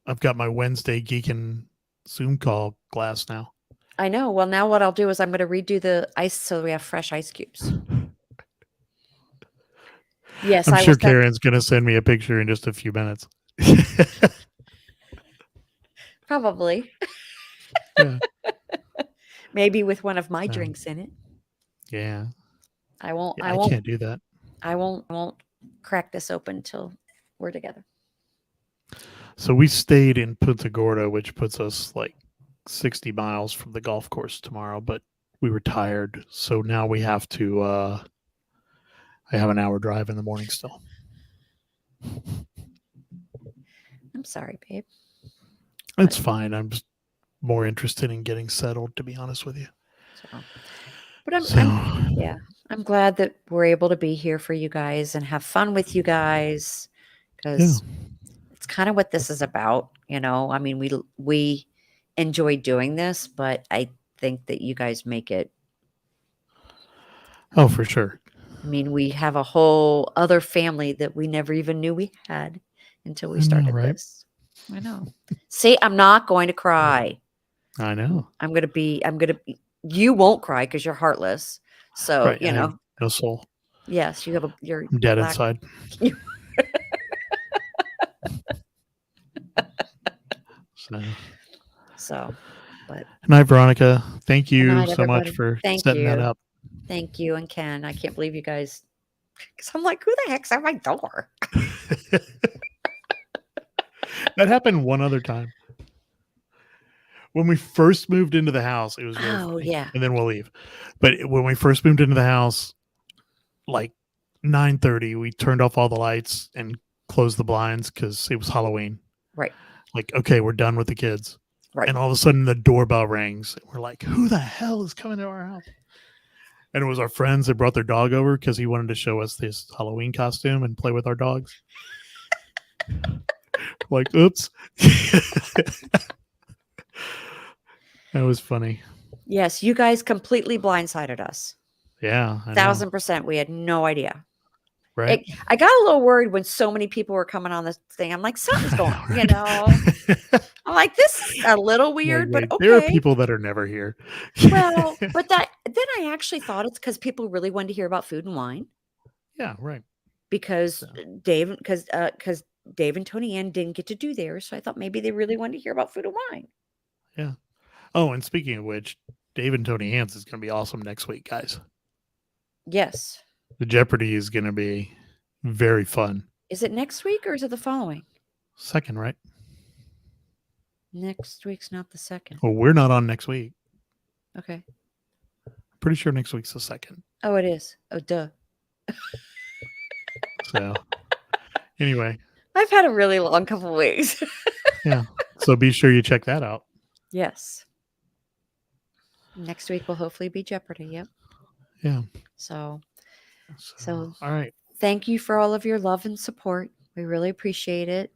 I've got my Wednesday geeking Zoom call glass now. I know. Well, now what I'll do is I'm going to redo the ice so we have fresh ice cubes. Yes, I'm I sure will send. Karen's going to send me a picture in just a few minutes. Probably. Yeah. Maybe with one of my So, drinks in it. Yeah. I won't. Yeah, I I won't. can't do that. I won't crack this open till we're together. So we stayed in Punta Gorda, which puts us like 60 miles from the golf course tomorrow, but we were tired. So now we have to, I have an hour drive in the morning still. I'm sorry, babe. It's fine. I'm just more interested in getting settled, to be honest with you. So, but So, I'm glad that we're able to be here for you guys and have fun with you guys because it's kind of what this is about. I mean, we enjoy doing this, but I think that you guys make it. oh, for sure. I mean, we have a whole other family that we never even knew we had until we I know, started right? this. I know. See, I'm not going to cry. I know. You won't cry because you're heartless. So, Right. I have no soul. yes, you're I'm dead black. inside. So, but Good night, Veronica. Thank you night, so much everybody. for Thank setting that you. up. Thank you and Ken. I can't believe you guys. Because I'm like, who the heck's at my door? That happened one other time. When we first moved into the house, it was really Oh, funny. yeah. And then we'll leave. But when we first moved into the house, like 9:30, we turned off all the lights and closed the blinds because it was Halloween. Right. Like, okay, we're done with the kids. Right. And all of a sudden the doorbell rings. We're like, who the hell is coming to our house? And it was our friends that brought their dog over because he wanted to show us this Halloween costume and play with our dogs. Like, oops. That was funny. Yes, you guys completely blindsided us. Yeah. I know. 1,000%. We had no idea. Right. I got a little worried when so many people were coming on this thing. I'm like, something's going on, you know. I'm like, this is a little weird, Like, but wait, there are okay. people that are never here. Well, but then I actually thought it's because people really wanted to hear about food and wine Yeah, right. because So. Dave and Tony Ann didn't get to do theirs, so I thought maybe they really wanted to hear about food and wine. Yeah. Oh, and speaking of which, Dave and Tony Hans is going to be awesome next week, guys. Yes. The Jeopardy is going to be very fun. Is it next week or is it the following? Second, right? Next week's not the second. Well, we're not on next week. Okay. Pretty sure next week's the second. Oh, it is. Oh, duh. So, anyway, I've had a really long couple of weeks. so be sure you check that out. Yes. Next week will hopefully be Jeopardy. Yep. Yeah. So So all right. thank you for all of your love and support. We really appreciate it.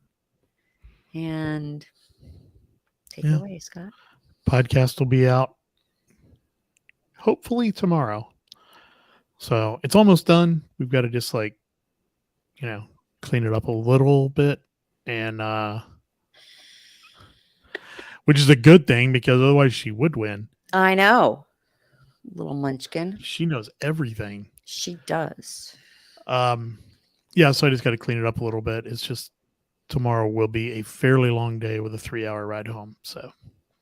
And take it away, Scott. Podcast will be out hopefully tomorrow. So it's almost done. We've got to just clean it up a little bit and which is a good thing because otherwise she would win. I know. Little munchkin. She knows everything. She does. Yeah, so I just got to clean it up a little bit. It's just tomorrow will be a fairly long day with a 3-hour ride home. So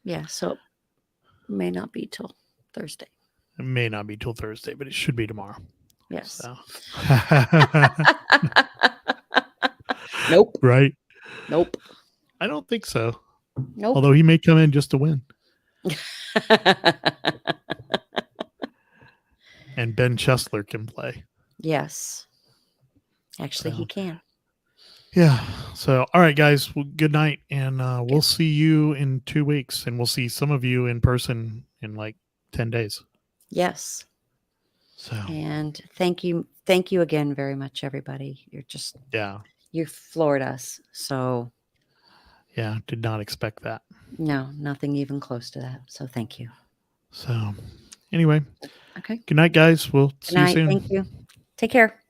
Yeah, so it may not be till Thursday. it may not be till Thursday, but it should be tomorrow. Yes. So Nope. right? Nope. I don't think so. Nope. Although he may come in just to win. And Ben Chesler can play. Yes. Actually, he So. can. Yeah. So, all right, guys. Well, good night. And we'll see you in 2 weeks. And we'll see some of you in person in like 10 days. Yes. So, And thank you. Thank you again very much, everybody. yeah. You floored us. So Yeah. Did not expect that. no, nothing even close to that. So thank you. So, anyway. Okay. Good night, guys. We'll see Good night. you soon. Thank you. Take care.